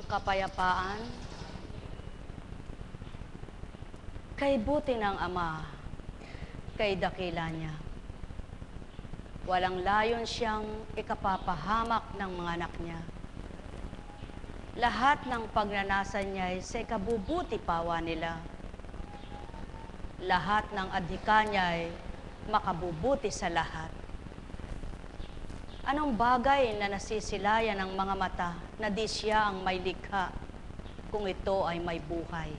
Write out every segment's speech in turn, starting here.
kapayapaan, kay buti ng Ama, kay dakila niya. Walang layon siyang ikapapahamak ng mga anak niya. Lahat ng pagnanasan niya ay sa ikabubuti pawa nila. Lahat ng adhika niya ay makabubuti sa lahat. Anong bagay na nasisilayan ng mga mata na di siya ang may likha kung ito ay may buhay?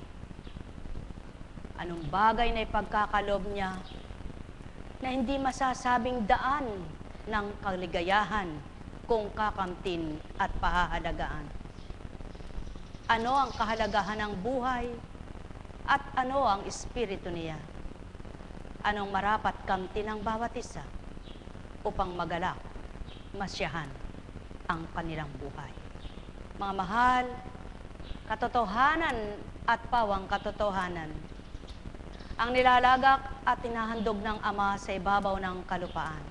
Anong bagay na ipagkakalob niya na hindi masasabing daan ng kaligayahan kung kakamtin at pahahalagaan? Ano ang kahalagahan ng buhay at ano ang espiritu niya? Anong marapat kamtin ng bawat isa upang magalak, masyahan ang kanilang buhay? Mga mahal, katotohanan at pawang katotohanan ang nilalagak at tinahandog ng Ama sa ibabaw ng kalupaan.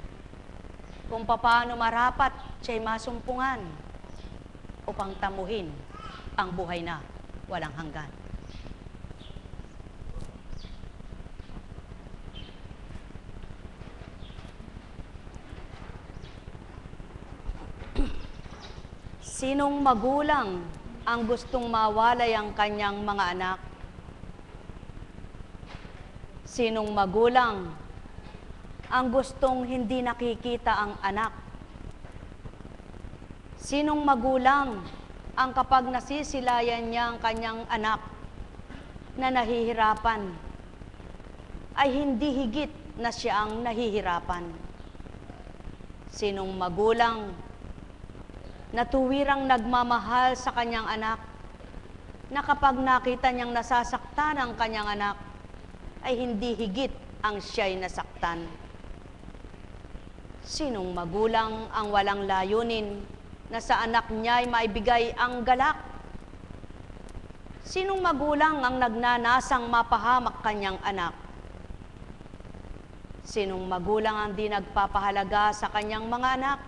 Kung papaano marapat siya'y masumpungan upang tamuhin ang buhay na walang hanggan. Sinong magulang ang gustong mawalay ang kanyang mga anak? Sinong magulang ang gustong hindi nakikita ang anak? Sinong magulang ang kapag nasisilayan niya ang kanyang anak na nahihirapan, ay hindi higit na siya ang nahihirapan? Sinong magulang na tuwirang nagmamahal sa kanyang anak, na kapag nakita niyang nasasaktan ang kanyang anak, ay hindi higit ang siya'y nasaktan? Sinong magulang ang walang layunin na sa anak niya'y maibigay ang galak? Sinong magulang ang nagnanasang mapahamak kanyang anak? Sinong magulang ang di nagpapahalaga sa kanyang mga anak?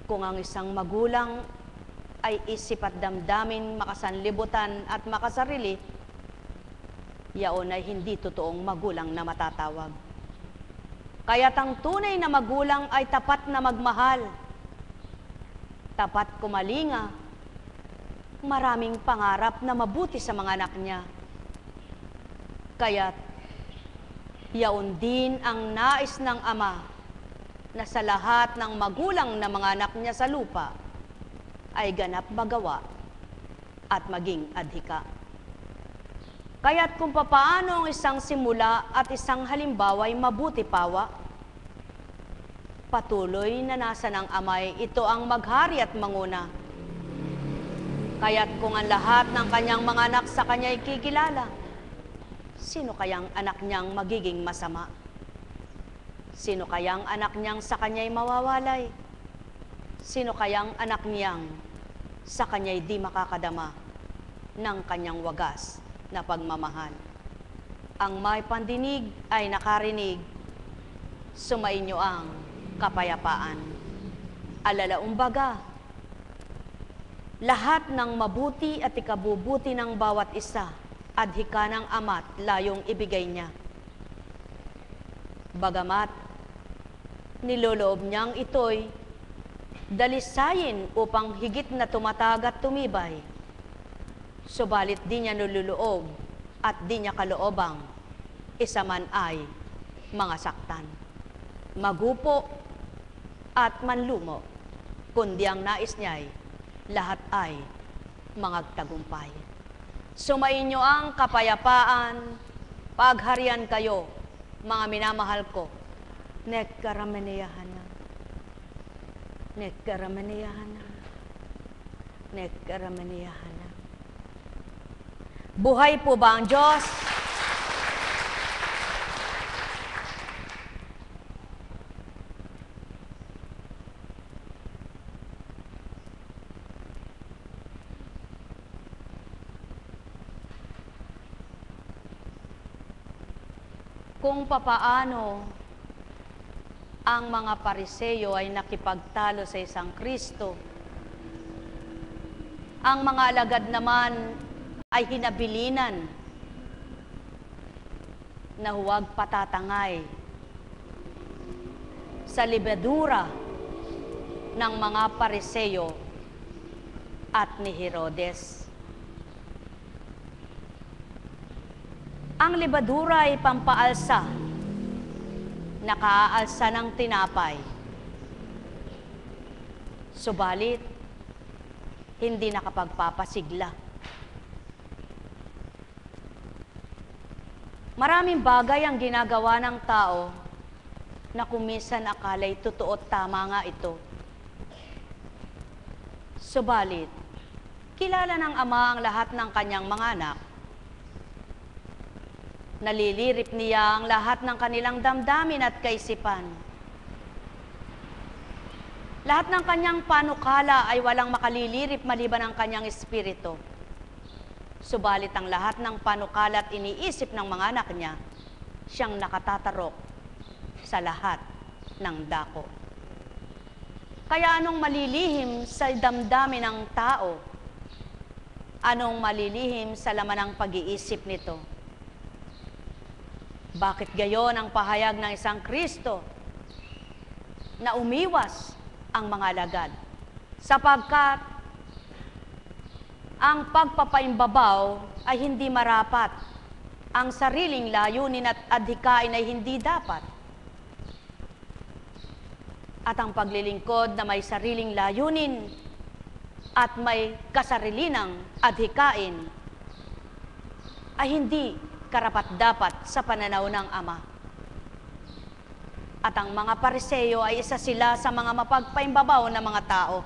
Kung ang isang magulang ay isip at damdamin, makasanlibutan at makasarili, yaon ay hindi totoong magulang na matatawag. Kaya't ang tunay na magulang ay tapat na magmahal, tapat kumalinga, maraming pangarap na mabuti sa mga anak niya. Kaya't yaon din ang nais ng Ama na sa lahat ng magulang na mga anak niya sa lupa ay ganap magawa at maging adhika. Kaya't kung papaano ang isang simula at isang halimbawa ay mabuti pawa, patuloy na nasa ng Amay ito ang maghari at manguna. Kaya't kung ang lahat ng kanyang mga anak sa kanya ay kikilala, sino kayang anak niyang magiging masama? Sino kayang anak niyang sa kanya'y mawawalay? Sino kayang anak niyang sa kanya'y di makakadama ng kanyang wagas na pagmamahal? Ang may pandinig ay nakarinig, sumainyo ang kapayapaan. Alalaumbaga, lahat ng mabuti at ikabubuti ng bawat isa, adhika ng Ama't layong ibigay niya. Bagamat niloloob niyang ito'y dalisayin upang higit na tumatag at tumibay, subalit di niya niloloob at di niya kaloobang isa man ay mga saktan, magupo at manlumo, kundi ang nais niya'y lahat ay mangagtagumpay. Sumainyo ang kapayapaan, pagharian kayo, mga minamahal ko. Nekaramaneyahana. Nekaramaneyahana. Nekaramaneyahana. Buhay po ba ang Diyos? Kung papaano ang mga Pariseyo ay nakipagtalo sa isang Kristo Ang mga alagad naman ay hinabilinan na huwag patatangay sa lebadura ng mga Pariseo at ni Herodes. Ang lebadura ay pampaalsa, nakaalsa ng tinapay. Subalit, hindi nakapagpapasigla. Maraming bagay ang ginagawa ng tao na kuminsan akala'y totoo at tama nga ito. Subalit, kilala ng Ama ang lahat ng kanyang mga anak. Nalilirip niya ang lahat ng kanilang damdamin at kaisipan. Lahat ng kanyang panukala ay walang makalilirip maliban ang kanyang espiritu. Subalit ang lahat ng panukala at iniisip ng mga anak niya, siyang nakatatarok sa lahat ng dako. Kaya anong malilihim sa damdamin ng tao? Anong malilihim sa laman ng pag-iisip nito? Bakit gayon ang pahayag ng isang Kristo na umiwas ang mga alagad? Sapagkat ang pagpapaimbabaw ay hindi marapat. Ang sariling layunin at adhikain ay hindi dapat. At ang paglilingkod na may sariling layunin at may kasarilinang adhikain ay hindi karapat-dapat sa pananaw ng Ama. At ang mga Pariseo ay isa sila sa mga mapagpaimbabaw na mga tao.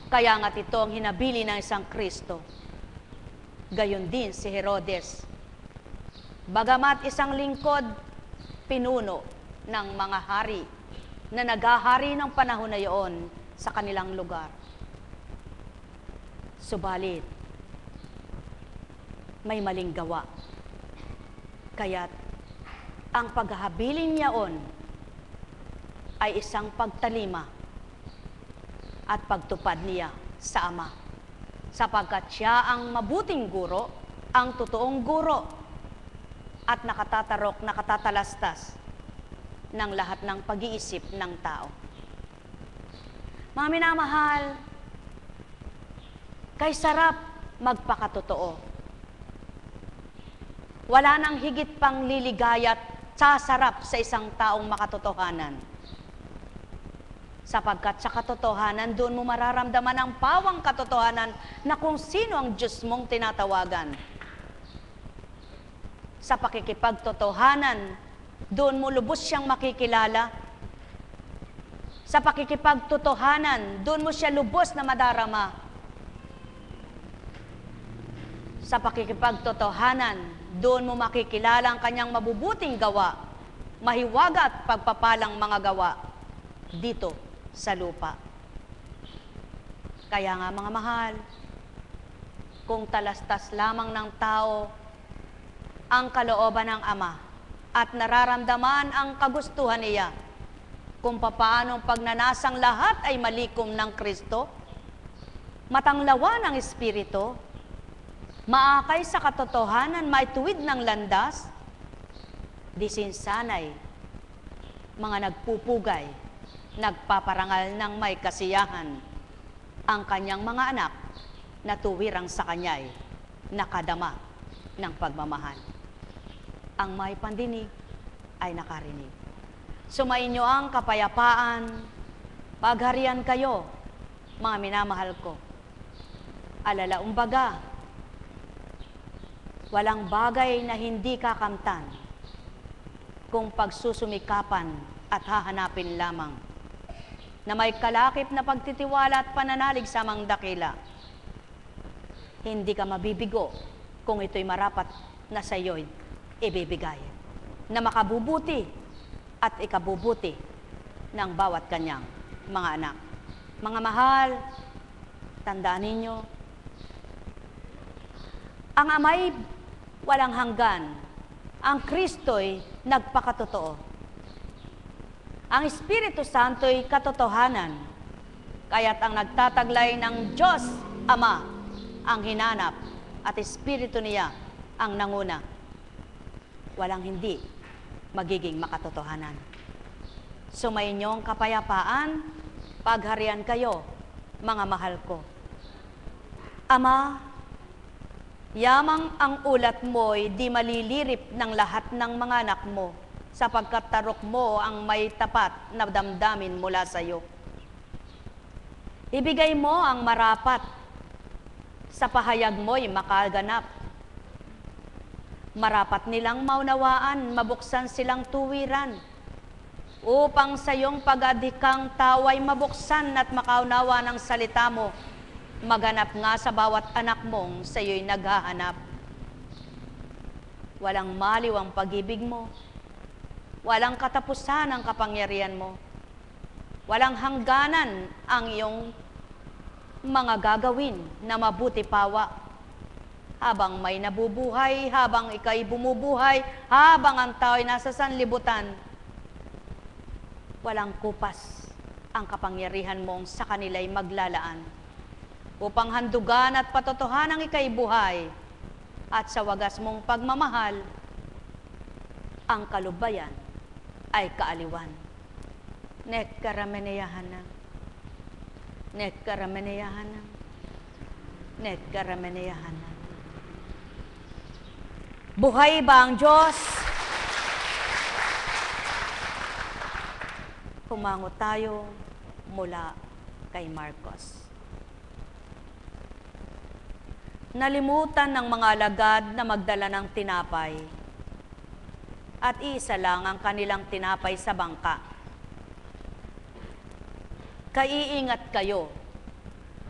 Kaya nga't ito ang hinabili ng isang Kristo. Gayon din si Herodes. Bagamat isang lingkod, pinuno ng mga hari na naghahari ng panahon na iyon sa kanilang lugar. Subalit, may maling gawa. Kaya't ang paghahabilin niyaon ay isang pagtalima at pagtupad niya sa Ama. Sapagkat siya ang mabuting guro, ang totoong guro, at nakatatarok, nakatatalastas ng lahat ng pag-iisip ng tao. Mga minamahal, kay sarap magpakatotoo. Wala nang higit pang liligaya at sasarap sa isang taong makatotohanan. Sapagkat sa katotohanan, doon mo mararamdaman ang pawang katotohanan na kung sino ang Diyos mong tinatawagan. Sa pakikipagtotohanan, doon mo lubos siyang makikilala. Sa pakikipagtotohanan, doon mo siya lubos na madarama. Sa pakikipagtotohanan, doon mo makikilala ang kanyang mabubuting gawa, mahiwaga at pagpapalang mga gawa dito sa lupa. Kaya nga mga mahal, kung talastas lamang ng tao ang kalooban ng Ama at nararamdaman ang kagustuhan niya kung papaano pagnanasang lahat ay malikom ng Kristo, matanglawa ng Espiritu, maakay sa katotohanan, maituwid ng landas, disinsanay, mga nagpupugay, nagpaparangal ng may kasiyahan, ang kanyang mga anak na tuwirang sa kanya'y nakadama ng pagmamahal. Ang may pandinig ay nakarinig. Sumainyo ang kapayapaan, pagharian kayo, mga minamahal ko. Alalaumbaga, walang bagay na hindi kakamtan kung pagsusumikapan at hahanapin lamang na may kalakip na pagtitiwala at pananalig sa mang dakila. Hindi ka mabibigo kung ito'y marapat na sa iyo'y ibibigay, na makabubuti at ikabubuti ng bawat kanyang mga anak. Mga mahal, tandaan ninyo, ang Ama'y walang hanggan, ang Kristo'y nagpakatotoo. Ang Espiritu Santo'y katotohanan. Kaya't ang nagtataglay ng Diyos Ama ang hinanap at Espiritu niya ang nanguna. Walang hindi magiging makatotohanan. Sumainyong kapayapaan, pagharian kayo, mga mahal ko. Ama, yamang ang ulat mo'y di malilirip ng lahat ng mga anak mo, sapagkat tarok mo ang may tapat na damdamin mula sa iyo. Ibigay mo ang marapat, sa pahayag mo'y makaganap. Marapat nilang maunawaan, mabuksan silang tuwiran, upang sa iyong pag-adhikang tao ay mabuksan at makaunawa ng salita mo, maganap nga sa bawat anak mong sa iyo'y naghahanap. Walang maliw ang pag-ibig mo, walang katapusan ang kapangyarihan mo, walang hangganan ang iyong mga gagawin na mabuti pawa. Habang may nabubuhay, habang ika'y bumubuhay, habang ang tao'y nasa sanlibutan, walang kupas ang kapangyarihan mong sa kanila'y maglalaan, upang handugan at patotohanan ika'y buhay, at sa wagas mong pagmamahal, ang kalubayan ay kaaliwan. Nekkarameneyahanam, nekkarameneyahanam, nekkarameneyahanam. Buhay ba ang Diyos? Humango tayo mula kay Marcos. Nalimutan ng mga alagad na magdala ng tinapay, at isa lang ang kanilang tinapay sa bangka. Kaiingat kayo,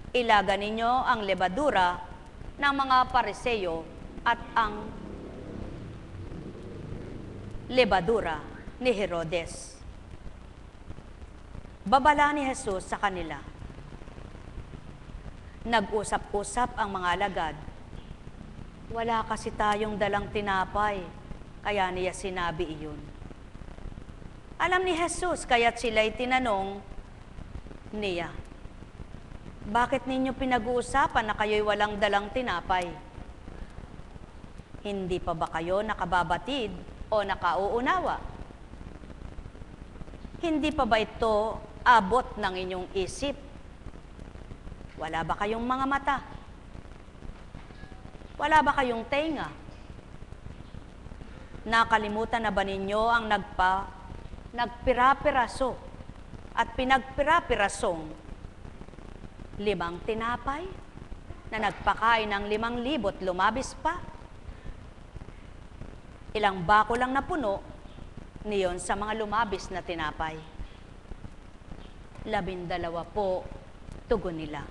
ilaga ninyo ang lebadura ng mga Pariseyo at ang lebadura ni Herodes. Babala ni Jesus sa kanila. Nag-usap-usap ang mga alagad. Wala kasi tayong dalang tinapay, kaya niya sinabi iyon. Alam ni Jesus, kaya't sila'y tinanong niya, bakit ninyo pinag-uusapan na kayo'y walang dalang tinapay? Hindi pa ba kayo nakababatid o nakauunawa? Hindi pa ba ito abot ng inyong isip? Wala ba kayong mga mata? Wala ba kayong tenga? Nakalimutan na ba ninyo ang nagpira-piraso at pinagpira-pirasong 5 tinapay na nagpakain ng 5,000 lumabis pa? Ilang bako lang napuno niyon sa mga lumabis na tinapay? 12 po, tugon nila.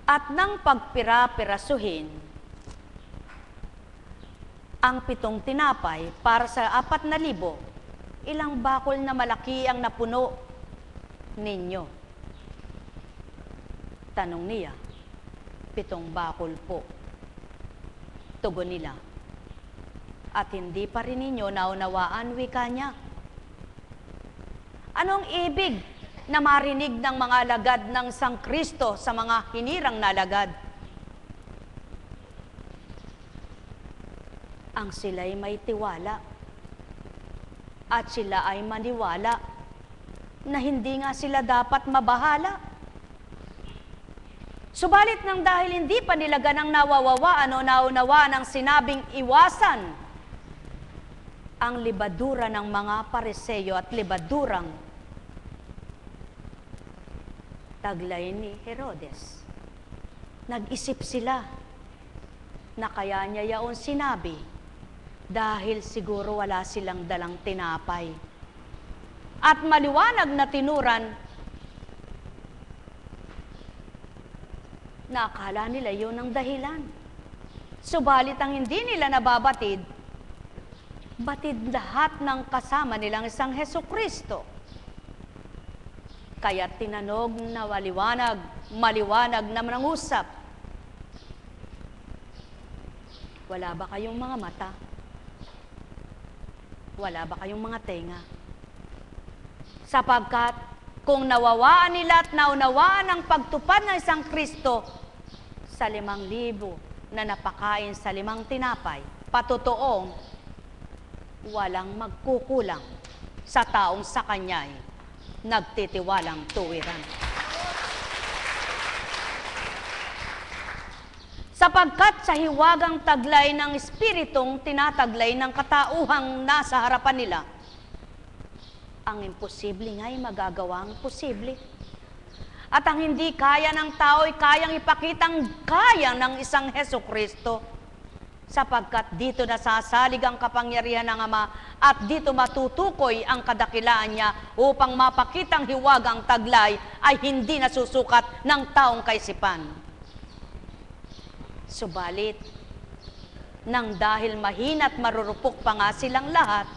At nang pagpira-pirasuhin ang 7 tinapay para sa 4,000, ilang bakol na malaki ang napuno ninyo? Tanong niya. 7 bakol po, tugon nila. At hindi pa rin ninyo naunawaan, wika niya. Anong ibig na marinig ng mga alagad ng Sangkristo sa mga hinirang na alagad? Ang sila'y may tiwala at sila ay maniwala na hindi nga sila dapat mabahala. Subalit nang dahil hindi pa nila ganang nawawawaan o naunawa ng sinabing iwasan ang libadura ng mga Pariseyo at libadurang taglay ni Herodes, nag-isip sila na kaya niya yaon sinabi dahil siguro wala silang dalang tinapay. At maliwanag na tinuran na akala nila yun ang dahilan. Subalit ang hindi nila nababatid, batid lahat ng kasama nilang isang Hesukristo. Kaya tinanog na maliwanag na nangusap, wala ba kayong mga mata? Wala ba kayong mga tenga? Sapagkat Kung nawawaan nila at naunawaan ang pagtupad ng isang Kristo sa 5,000 na napakain sa 5 tinapay, patotoong walang magkukulang sa taong sa Kanya'y nagtitiwalang tuwiran. Sapagkat sa hiwagang taglay ng Espiritong tinataglay ng katauhang nasa harapan nila, ang imposible nga'y magagawang posible. At ang hindi kaya ng tao'y kayang ipakitang kaya ng isang Hesukristo, sapagkat dito nasasalig ang kapangyarihan ng Ama at dito matutukoy ang kadakilaan niya upang mapakitang hiwagang taglay ay hindi nasusukat ng taong kaisipan. Subalit, nang dahil mahina at marurupok pa nga silang lahat,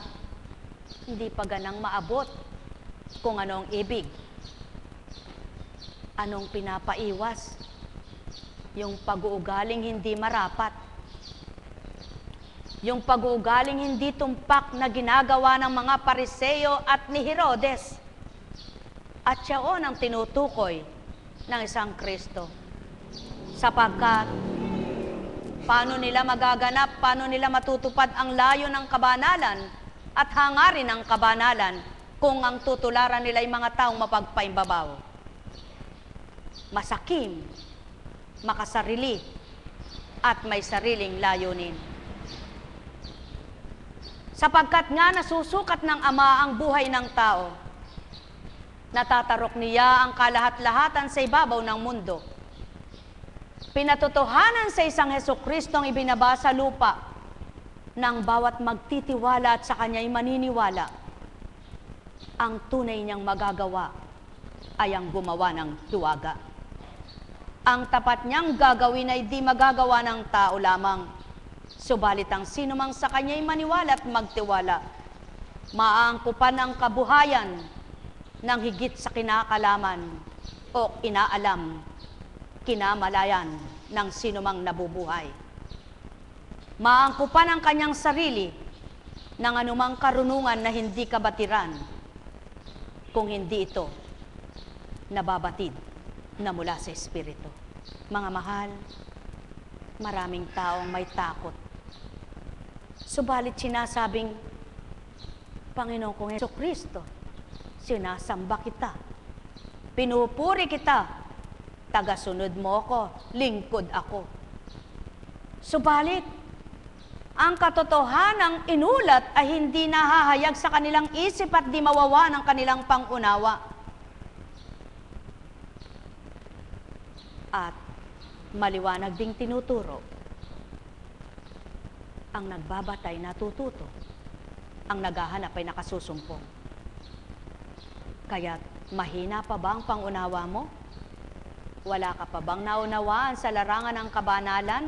hindi pa ganang maabot kung ano ang ibig. Anong pinapaiwas? Yung pag-uugaling hindi marapat. Yung pag-uugaling hindi tumpak na ginagawa ng mga Pariseo at ni Herodes. At siyaon ang tinutukoy ng isang Kristo. Sapagkat paano nila magaganap, paano nila matutupad ang layo ng kabanalan at hangarin ng kabanalan kung ang tutularan nila ay mga taong mapagpaimbabaw, masakim, makasarili, at may sariling layunin. Sapagkat nga nasusukat ng Ama ang buhay ng tao, natatarok niya ang kalahat-lahatan sa ibabaw ng mundo. Pinatotohanan sa isang Hesukristong ibinaba sa lupa ng bawat magtitiwala at sa Kanya'y maniniwala. Ang tunay niyang magagawa ay ang gumawa ng hiwaga. Ang tapat niyang gagawin ay di magagawa ng tao lamang. Subalit ang sino mang sa Kanya'y maniwala at magtiwala, maaangkupan ang kabuhayan ng higit sa kinakalaman o inaalam, kinamalayan ng sinumang nabubuhay. Maangkupan ang kanyang sarili ng anumang karunungan na hindi kabatiran kung hindi ito nababatid na mula sa Espiritu. Mga mahal, maraming taong may takot. Subalit sinasabing, Panginoon kong Hesukristo, sinasamba kita, pinupuri kita, tagasunod mo ako, lingkod ako. Subalit, ang katotohanang inulat ay hindi nahahayag sa kanilang isip at di mawawa ng kanilang pangunawa. At maliwanag ding tinuturo, ang nagbabatay natututo, ang naghahanap ay nakasusumpong. Kaya't mahina pa ba ang pangunawa mo? Wala ka pa bang naunawaan sa larangan ng kabanalan?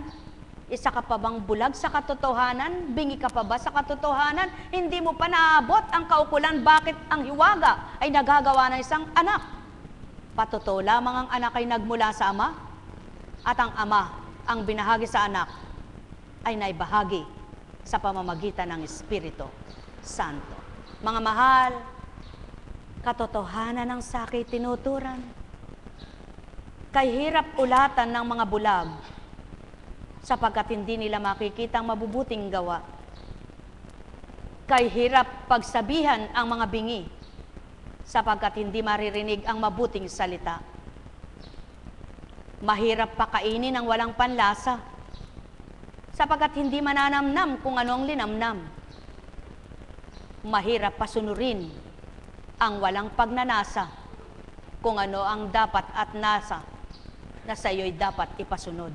Isa ka pa bang bulag sa katotohanan? Bingi ka pa ba sa katotohanan? Hindi mo pa naabot ang kaukulan bakit ang hiwaga ay nagagawa ng isang anak. Patotoo lamang ang anak ay nagmula sa Ama, at ang Ama ang binahagi sa anak ay naibahagi sa pamamagitan ng Espiritu Santo. Mga mahal, katotohanan ng sakay tinuturan. Kay hirap ulatan ng mga bulag sapagkat hindi nila makikita ang mabubuting gawa. Kay hirap pagsabihan ang mga bingi sapagkat hindi maririnig ang mabuting salita. Mahirap pakainin ang walang panlasa sapagkat hindi mananamnam kung ano ang linamnam. Mahirap pasunurin ang walang pagnanasa kung ano ang dapat at nasa na sa iyo'y dapat ipasunod.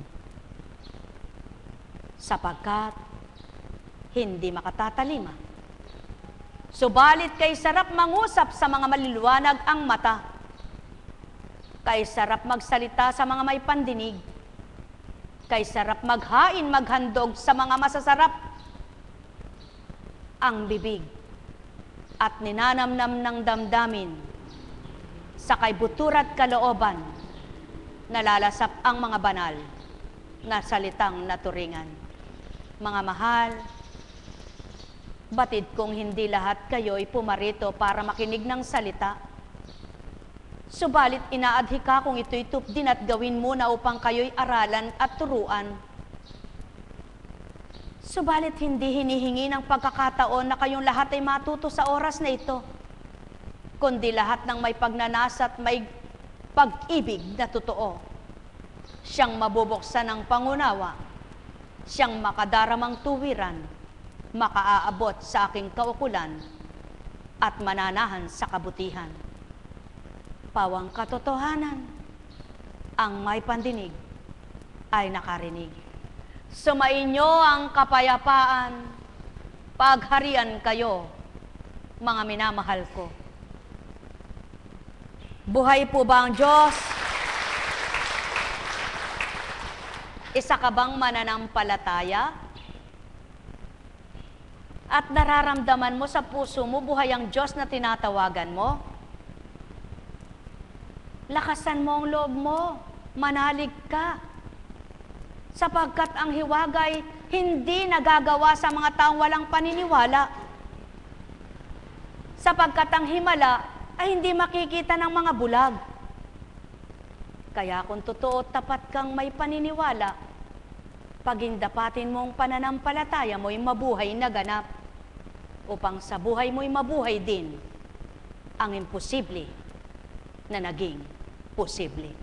Sapagkat hindi makatatalima. Subalit kay sarap mangusap sa mga maliliwanag ang mata. Kay sarap magsalita sa mga may pandinig. Kay sarap maghain, maghandog sa mga masasarap ang bibig at ninanamnam ng damdamin sa kaybuturat kalooban, nalalasap ang mga banal na salitang naturingan. Mga mahal, batid kong hindi lahat kayo'y pumarito para makinig ng salita. Subalit inaadhika kung ito'y tupdin at gawin mo na upang kayo'y aralan at turuan. Subalit hindi hinihingi ng pagkakataon na kayong lahat ay matuto sa oras na ito, kundi lahat ng may pagnanasa at may pag-ibig na totoo. Siyang mabubuksan ng pangunawa, siyang makadaramang tuwiran, makaaabot sa aking kaukulan, at mananahan sa kabutihan. Pawang katotohanan, ang may pandinig ay nakarinig. Sumainyo ang kapayapaan, pagharian kayo, mga minamahal ko. Buhay po ba ang Diyos? Isa ka bang mananampalataya? At nararamdaman mo sa puso mo buhay ang Diyos na tinatawagan mo? Lakasan mo ang loob mo, manalig ka. Sapagkat ang hiwagay hindi nagagawa sa mga taong walang paniniwala. Sapagkat ang himala ay hindi makikita ng mga bulag. Kaya kung totoo tapat kang may paniniwala, pagindapatin mong pananampalataya mo'y mabuhay na ganap, upang sa buhay mo'y mabuhay din ang imposible na naging posible.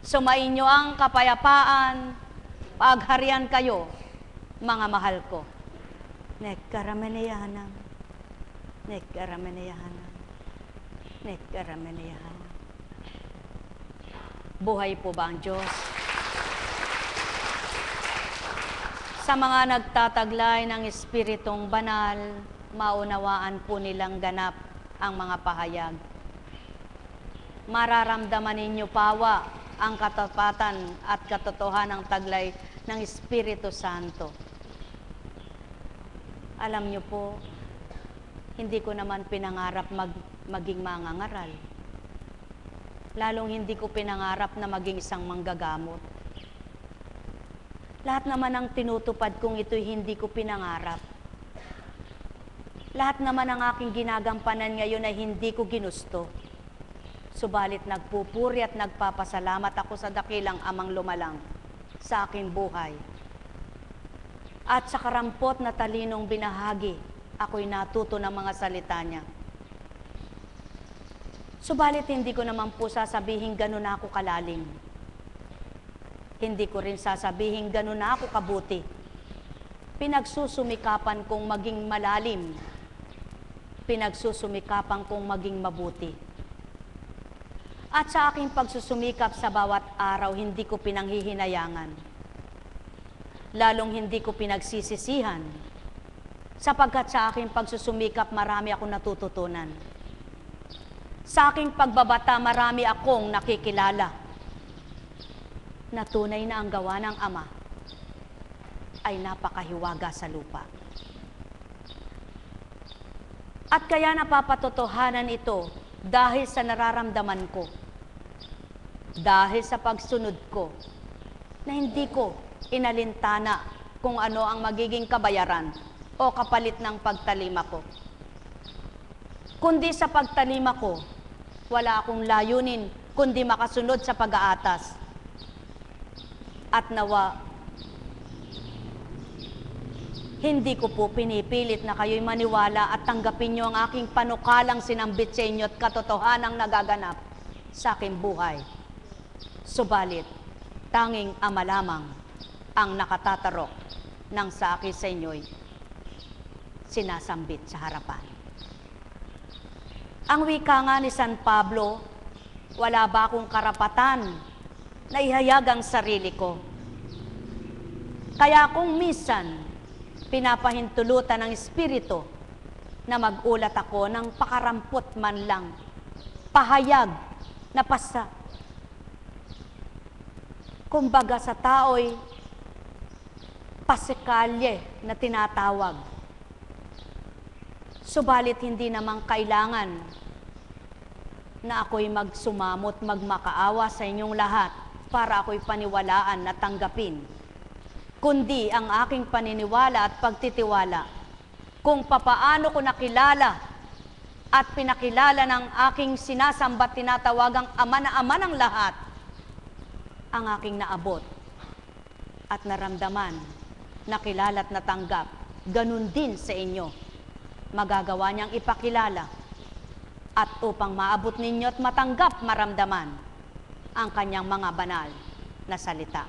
Sumainyo ang kapayapaan, pagharian kayo, mga mahal ko. Nekkarameneyahanam, nekkarameneyahanam, nekkarameneyahanam. Buhay po ba ang Diyos? Sa mga nagtataglay ng Espiritong Banal, maunawaan po nilang ganap ang mga pahayag. Mararamdaman ninyo pawa ang katapatan at katotohanan ng taglay ng Espiritu Santo. Alam niyo po, hindi ko naman pinangarap maging mangangaral. Lalong hindi ko pinangarap na maging isang manggagamot. Lahat naman ang tinutupad kong ito'y hindi ko pinangarap. Lahat naman ang aking ginagampanan ngayon ay hindi ko ginusto. Subalit nagpupuri at nagpapasalamat ako sa dakilang Amang lumalang sa aking buhay. At sa karampot na talinong binahagi, ako'y natuto ng mga salita niya. Subalit hindi ko naman po sasabihin ganun na ako kalalim. Hindi ko rin sasabihin ganun na ako kabuti. Pinagsusumikapan kong maging malalim. Pinagsusumikapan kong maging mabuti. At sa aking pagsusumikap sa bawat araw, hindi ko pinanghihinayangan. Lalong hindi ko pinagsisisihan. Sapagkat sa aking pagsusumikap, marami akong natututunan. Sa aking pagbabata, marami akong nakikilala na tunay na ang gawa ng Ama ay napakahiwaga sa lupa. At kaya napapatotohanan ito dahil sa nararamdaman ko, dahil sa pagsunod ko, na hindi ko inalintana kung ano ang magiging kabayaran o kapalit ng pagtalima ko. Kundi sa pagtalima ko, wala akong layunin kundi makasunod sa pag-aatas. At nawa, hindi ko po pinipilit na kayo'y maniwala at tanggapin niyo ang aking panukalang sinambit sa inyo at katotohanang nagaganap sa aking buhay. Subalit, tanging Ama lamang ang nakatatarok ng sa akin sa inyo'y sinasambit sa harapan. Ang wika nga ni San Pablo, wala ba akong karapatan na ihayag ang sarili ko? Kaya kung minsan, pinapahintulutan ng Espiritu na magulat ako ng pakarampot man lang, pahayag na pasa. Kumbaga sa tao'y pasikalye na tinatawag. Subalit hindi namang kailangan na ako'y magsumamot, magmakaawa sa inyong lahat para ako'y paniwalaan at tanggapin, kundi ang aking paniniwala at pagtitiwala kung papaano ko nakilala at pinakilala ng aking sinasamba't tinatawagang Ama na Ama ng lahat, ang aking naabot at naramdaman, nakilala at natanggap, ganun din sa inyo. Magagawa niyang ipakilala at upang maabot ninyo at matanggap, maramdaman ang kanyang mga banal na salita.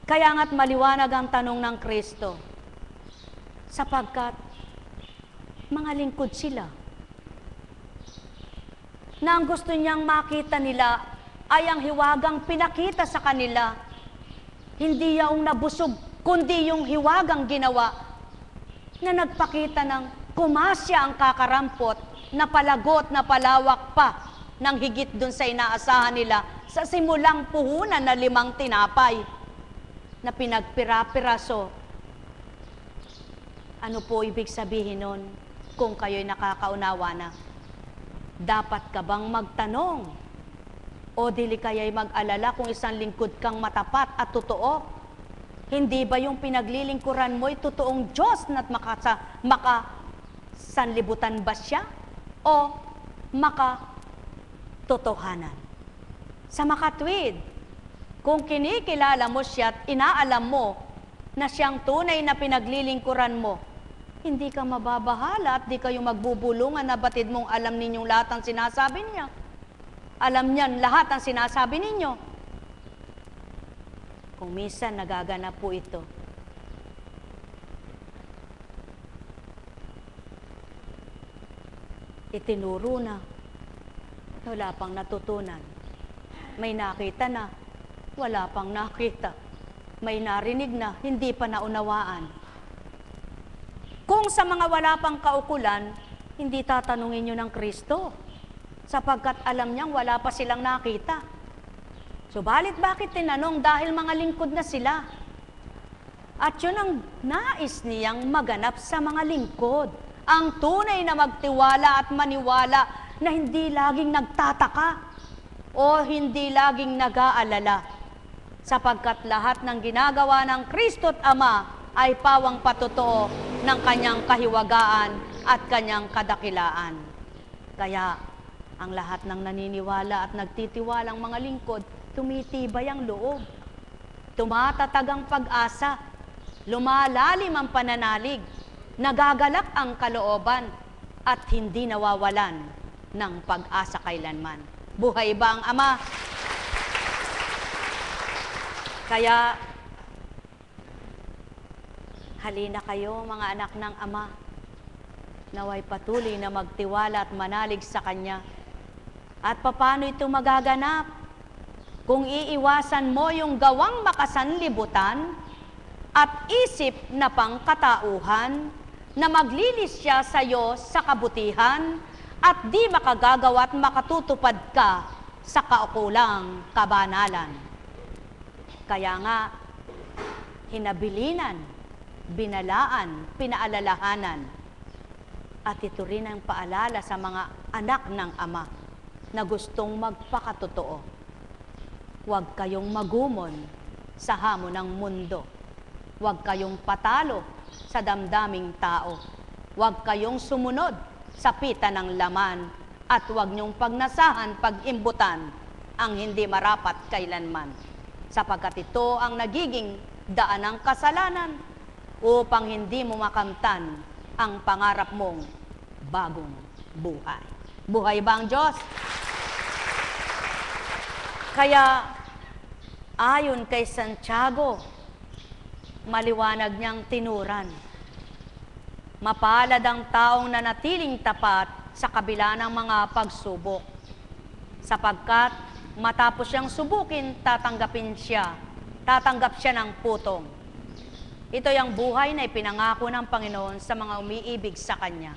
Kaya nga't maliwanag ang tanong ng Kristo, sapagkat mga lingkod sila na ang gusto niyang makita nila ay ang hiwagang pinakita sa kanila, hindi yung nabusog, kundi yung hiwagang ginawa na nagpakita ng kumasya ang kakarampot, na palagot, na palawak pa ng higit dun sa inaasahan nila sa simulang puhunan na 5 tinapay na pinagpira-piraso. Ano po ibig sabihin nun kung kayo'y nakakaunawa na? Dapat ka bang magtanong? O dili kaya'y mag-alala kung isang lingkod kang matapat at totoo? Hindi ba yung pinaglilingkuran mo'y totoong Diyos na't makasanlibutan ba siya? O makatotohanan? Sa makatwid, kung kinikilala mo siya at inaalam mo na siyang tunay na pinaglilingkuran mo, hindi ka mababahala at di kayo magbubulungan na batid mong alam ninyong lahat ang sinasabi niya. Alam niyan lahat ang sinasabi ninyo. Kung minsan nagaganap po ito, itinuro na, wala pang natutunan. May nakita na, wala pang nakita. May narinig na, hindi pa naunawaan. Kung sa mga wala pang kaukulan, hindi tatanungin nyo ng Kristo, sapagkat alam niyang wala pa silang nakita. Subalit bakit tinanong? Dahil mga lingkod na sila. At yun ang nais niyang maganap sa mga lingkod. Ang tunay na magtiwala at maniwala na hindi laging nagtataka o hindi laging nag-aalala. Sapagkat lahat ng ginagawa ng Kristo't Ama ay pawang patotoo ng kanyang kahiwagaan at kanyang kadakilaan. Kaya ang lahat ng naniniwala at nagtitiwalang mga lingkod, tumitibay ang loob, tumatatag ang pag-asa, lumalalim ang pananalig, nagagalak ang kalooban, at hindi nawawalan ng pag-asa kailanman. Buhay ba ang Ama? Kaya, halina kayo mga anak ng Ama, naway patuloy na magtiwala at manalig sa Kanya. At paano ito magaganap? Kung iiwasan mo yung gawang makasanlibutan at isip na pangkatauhan, na maglilis siya sa iyo sa kabutihan at di makagagawa at makatutupad ka sa kaukulang kabanalan. Kaya nga, hinabilinan, binalaan, pinaalalahanan, at ito rin ang paalala sa mga anak ng Ama na gustong magpakatotoo. Huwag kayong magumon sa hamon ng mundo. Huwag kayong patalo sa damdaming tao. Huwag kayong sumunod sa pita ng laman at huwag niyong pagnasahan, pag-imbutan ang hindi marapat kailanman. Sapagkat ito ang nagiging daan ng kasalanan upang hindi mo makamtan ang pangarap mong bagong buhay. Buhay ba ang Diyos? Kaya, ayon kay Santiago, maliwanag niyang tinuran, mapalad ang taong nanatiling tapat sa kabila ng mga pagsubok, sapagkat matapos siyang subukin, tatanggap siya ng putong. Ito yung buhay na ipinangako ng Panginoon sa mga umiibig sa Kanya.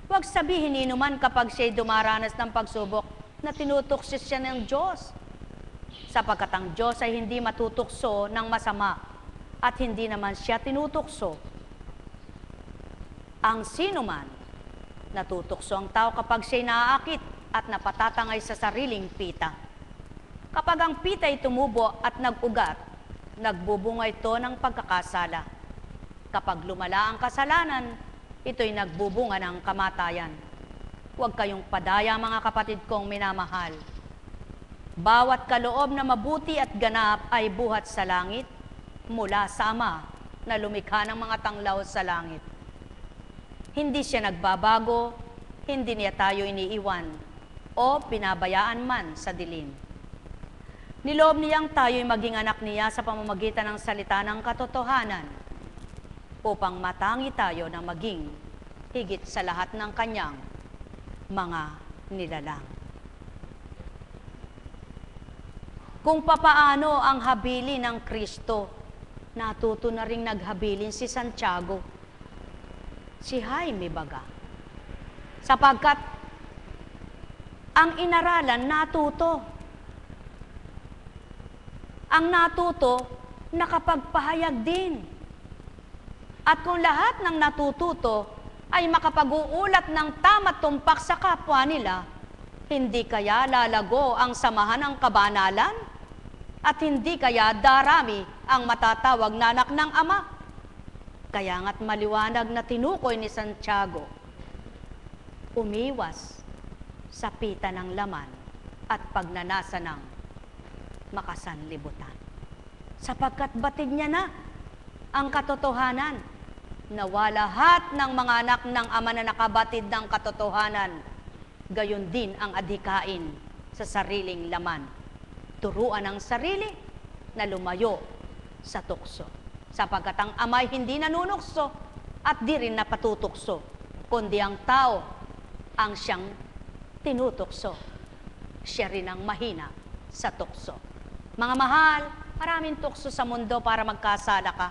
Huwag sabihin inuman kapag siya'y dumaranas ng pagsubok na tinutukso siya ng Diyos. Sapagkat ang Diyos ay hindi matutukso ng masama at hindi naman siya tinutukso. Ang sino man natutokso ang tao kapag siya'y naaakit at napatatangay sa sariling pita. Kapag ang pita ay tumubo at nag-ugat, nagbubunga ito ng pagkakasala. Kapag lumala ang kasalanan, ito'y nagbubunga ng kamatayan. Huwag kayong padaya, mga kapatid kong minamahal. Bawat kaloob na mabuti at ganap ay buhat sa langit mula sa Ama na lumikha ng mga tanglaw sa langit. Hindi siya nagbabago, hindi niya tayo iniiwan o pinabayaan man sa dilim. Niloob niyang tayo'y maging anak niya sa pamamagitan ng salita ng katotohanan upang matangi tayo na maging higit sa lahat ng kanyang mga nilalang. Kung papaano ang habili ng Kristo, natuto na ring naghabilin si Santiago, si Jaime baga. Sapagkat ang inaralan natuto. Ang natuto, nakapagpahayag din. At kung lahat ng natututo ay makapag-uulat ng tama't tumpak sa kapwa nila, hindi kaya lalago ang samahan ng kabanalan? At hindi kaya darami ang matatawag na anak ng Ama? Kaya nga't maliwanag na tinukoy ni Santiago, umiwas sa pita ng laman at pagnanasa ng makasanlibutan. Sapagkat batid niya na ang katotohanan, nawa lahat ng mga anak ng Ama na nakabatid ng katotohanan, gayon din ang adhikain sa sariling laman. Turuan ang sarili na lumayo sa tukso. Sapagkat ang Ama'y hindi nanunukso at di rin napatutukso, kundi ang tao ang siyang tinutukso. Siya rin ang mahina sa tukso. Mga mahal, maraming tukso sa mundo para magkasala ka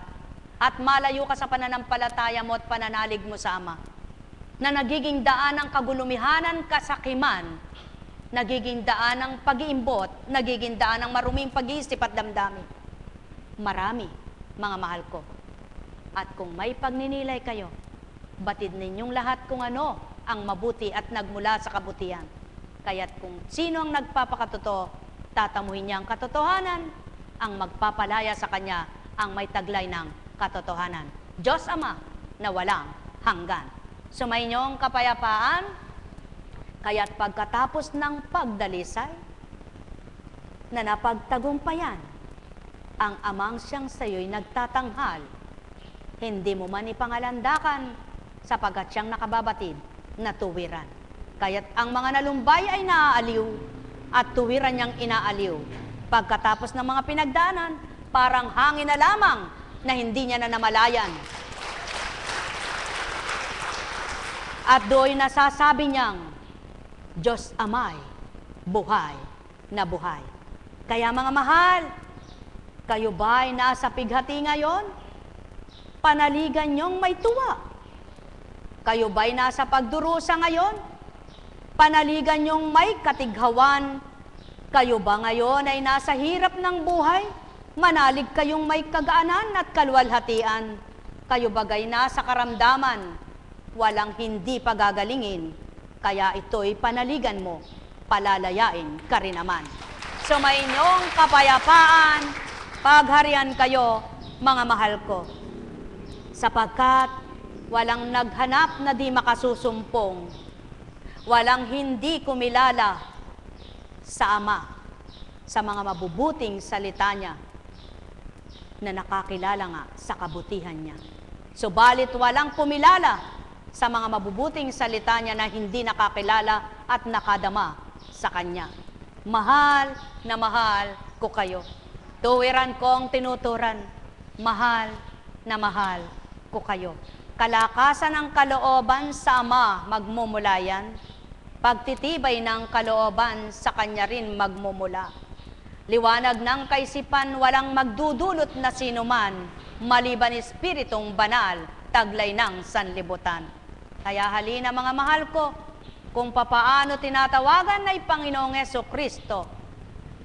at malayo ka sa pananampalataya mo at pananalig mo sa Ama, na nagiging daan ng kagulumihanan, kasakiman, nagiging daan ng pag-iimbot, nagiging daan ng maruming pag-iisip at damdamin. Marami, mga mahal ko. At kung may pagninilay kayo, batid ninyong lahat kung ano ang mabuti at nagmula sa kabutihan. Kaya't kung sino ang nagpapakatotoo, tatamuhin niya ang katotohanan, ang magpapalaya sa kanya ang may taglay ng katotohanan. Diyos Ama na walang hanggan. Sumayinyong kapayapaan. Kaya't pagkatapos ng pagdalisay na napagtagumpayan, ang Amang siyang sayo'y nagtatanghal, hindi mo man ipangalandakan sapagkat siyang nakababatid na tuwiran. Kaya't ang mga nalumbay ay naaaliw at tuwiran niyang inaaliw. Pagkatapos ng mga pinagdaanan, parang hangin na lamang na hindi niya na namalayan. At do'y nasasabi niyang, Diyos Ama'y buhay na buhay. Kaya mga mahal, kayo ba'y nasa pighati ngayon? Panaligan niyong may tuwa. Kayo ba'y nasa pagdurusa ngayon? Panaligan niyong may katighawan. Kayo ba ngayon ay nasa hirap ng buhay? Manalig kayong may kagaanan at kalwalhatian. Kayo bagay nasa karamdaman, walang hindi pagagalingin. Kaya ito'y panaligan mo, palalayain ka rin naman. Sumayinyong kapayapaan, pagharian kayo, mga mahal ko. Sapagkat walang naghanap na di makasusumpong, walang hindi kumilala sa Ama, sa mga mabubuting salita niya, na nakakilala nga sa kabutihan niya. Subalit walang kumilala sa mga mabubuting salita niya na hindi nakakilala at nakadama sa Kanya. Mahal na mahal ko kayo. Tuwiran kong tinuturan. Mahal na mahal ko kayo. Kalakasan ng kalooban sa Ama magmumulayan. Pagtitibay ng kalooban sa Kanya rin magmumula. Liwanag ng kaisipan walang magdudulot na sinuman, maliban Espiritong Banal, taglay ng sanlibutan. Kaya halina mga mahal ko, kung papaano tinatawagan ay Panginoong Jesucristo,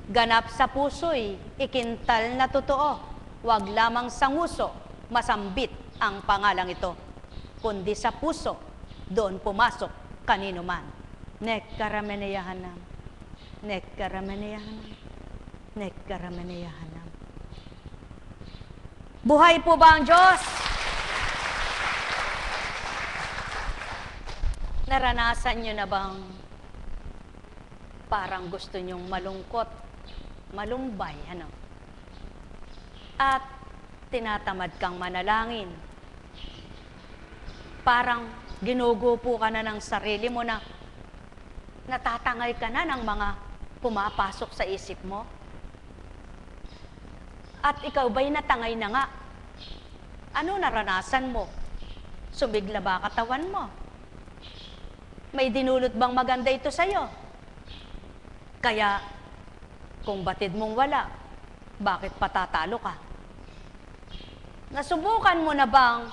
ganap sa puso'y ikintal na totoo, wag lamang sa nguso, masambit ang pangalang ito, kundi sa puso, doon pumasok kanino man. Nekkarameneyahanam, nekkarameneyahanam, nekkarameneyahanam. Buhay po ba ang Diyos? Naranasan nyo na bang parang gusto nyong malungkot, malumbay, ano? At tinatamad kang manalangin. Parang ginugupo ka na ng sarili mo na natatangay ka na ng mga pumapasok sa isip mo. At ikaw ba'y natangay na nga? Ano naranasan mo? Sumigla ba katawan mo? May dinulot bang maganda ito sa'yo? Kaya, kung batid mong wala, bakit patatalo ka? Nasubukan mo na bang,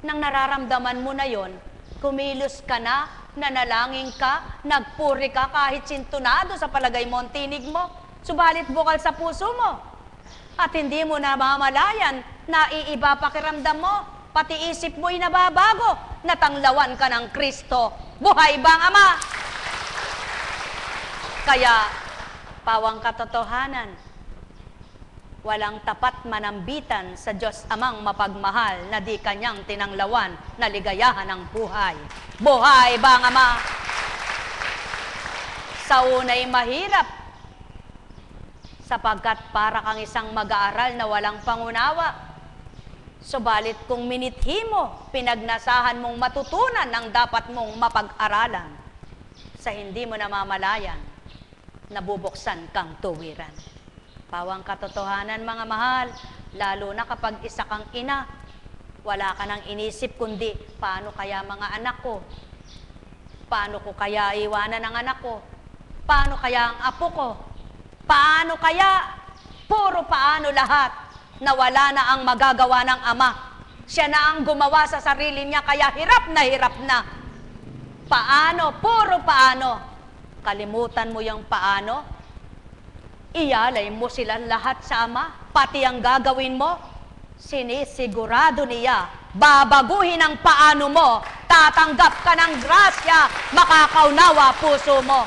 nang nararamdaman mo na yon, kumilos ka na, nanalangin ka, nagpuri ka kahit sintunado sa palagay mo ang tinig mo, subalit bukal sa puso mo. At hindi mo na mamalayan na iiba pakiramdam mo, pati isip mo'y nababago, natanglawan ka ng Kristo. Buhay ba ang Ama? Kaya, pawang katotohanan, walang tapat manambitan sa Diyos Amang mapagmahal na di kanyang tinanglawan na ligayahan ng buhay. Buhay ba ang Ama? Sa unay mahirap, sapagkat para kang isang mag-aaral na walang pangunawa. Subalit kung minithi mo, pinagnasahan mong matutunan ang dapat mong mapag-aralan, sa hindi mo namamalayan, nabubuksan kang tuwiran. Pawang katotohanan, mga mahal, lalo na kapag isa kang ina, wala ka nang inisip kundi, paano kaya mga anak ko? Paano ko kaya iwanan ang anak ko? Paano kaya ang apo ko? Paano kaya? Puro paano lahat na wala na ang magagawa ng Ama. Siya na ang gumawa sa sarili niya, kaya hirap na hirap na. Paano? Puro paano. Kalimutan mo yung paano. Iyalay mo silang lahat sa Ama, pati ang gagawin mo. Sinisigurado niya, babaguhin ang paano mo, tatanggap ka ng grasya, makakaunawa puso mo.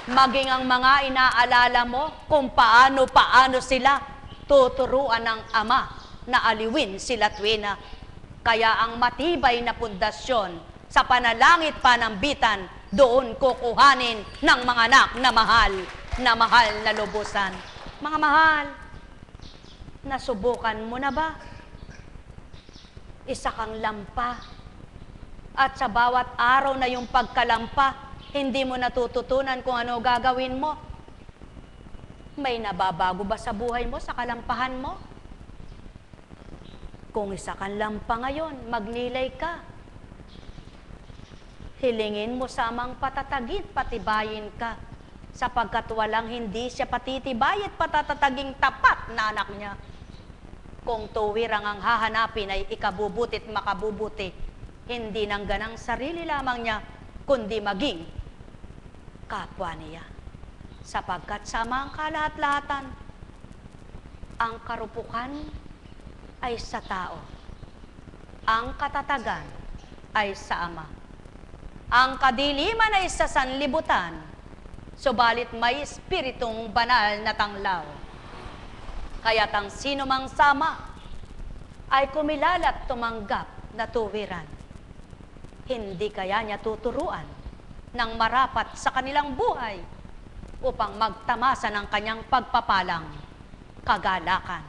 Maging ang mga inaalala mo kung paano sila tuturuan ng Ama na aliwin sila tuwina. Kaya ang matibay na pundasyon sa panalangit panambitan, doon kukuhanin ng mga anak na mahal na lubusan. Mga mahal, nasubukan mo na ba? Isa kang lampa. At sa bawat araw na yung pagkalampa, hindi mo natututunan kung ano gagawin mo. May nababago ba sa buhay mo, sa kalampahan mo? Kung isa kang lampa ngayon, magnilay ka. Hilingin mo sa Amang patatagin, patibayin ka. Sapagkat walang hindi siya patitibay at patatataging tapat na anak niya. Kung tuwirang ang hahanapin ay ikabubutit makabubuti, hindi nang ganang sarili lamang niya, kundi maging kapwa niya. Sapagkat sa Amang kalahat-lahatan, ang karupukan ay sa tao. Ang katatagan ay sa Ama. Ang kadiliman ay sa sanlibutan, subalit may espiritong banal na tanglaw. Kaya't ang sino mang sama ay kumilalat tumanggap na tuwiran. Hindi kaya niya tuturuan ng marapat sa kanilang buhay upang magtamasa ng kanyang pagpapalang kagalakan.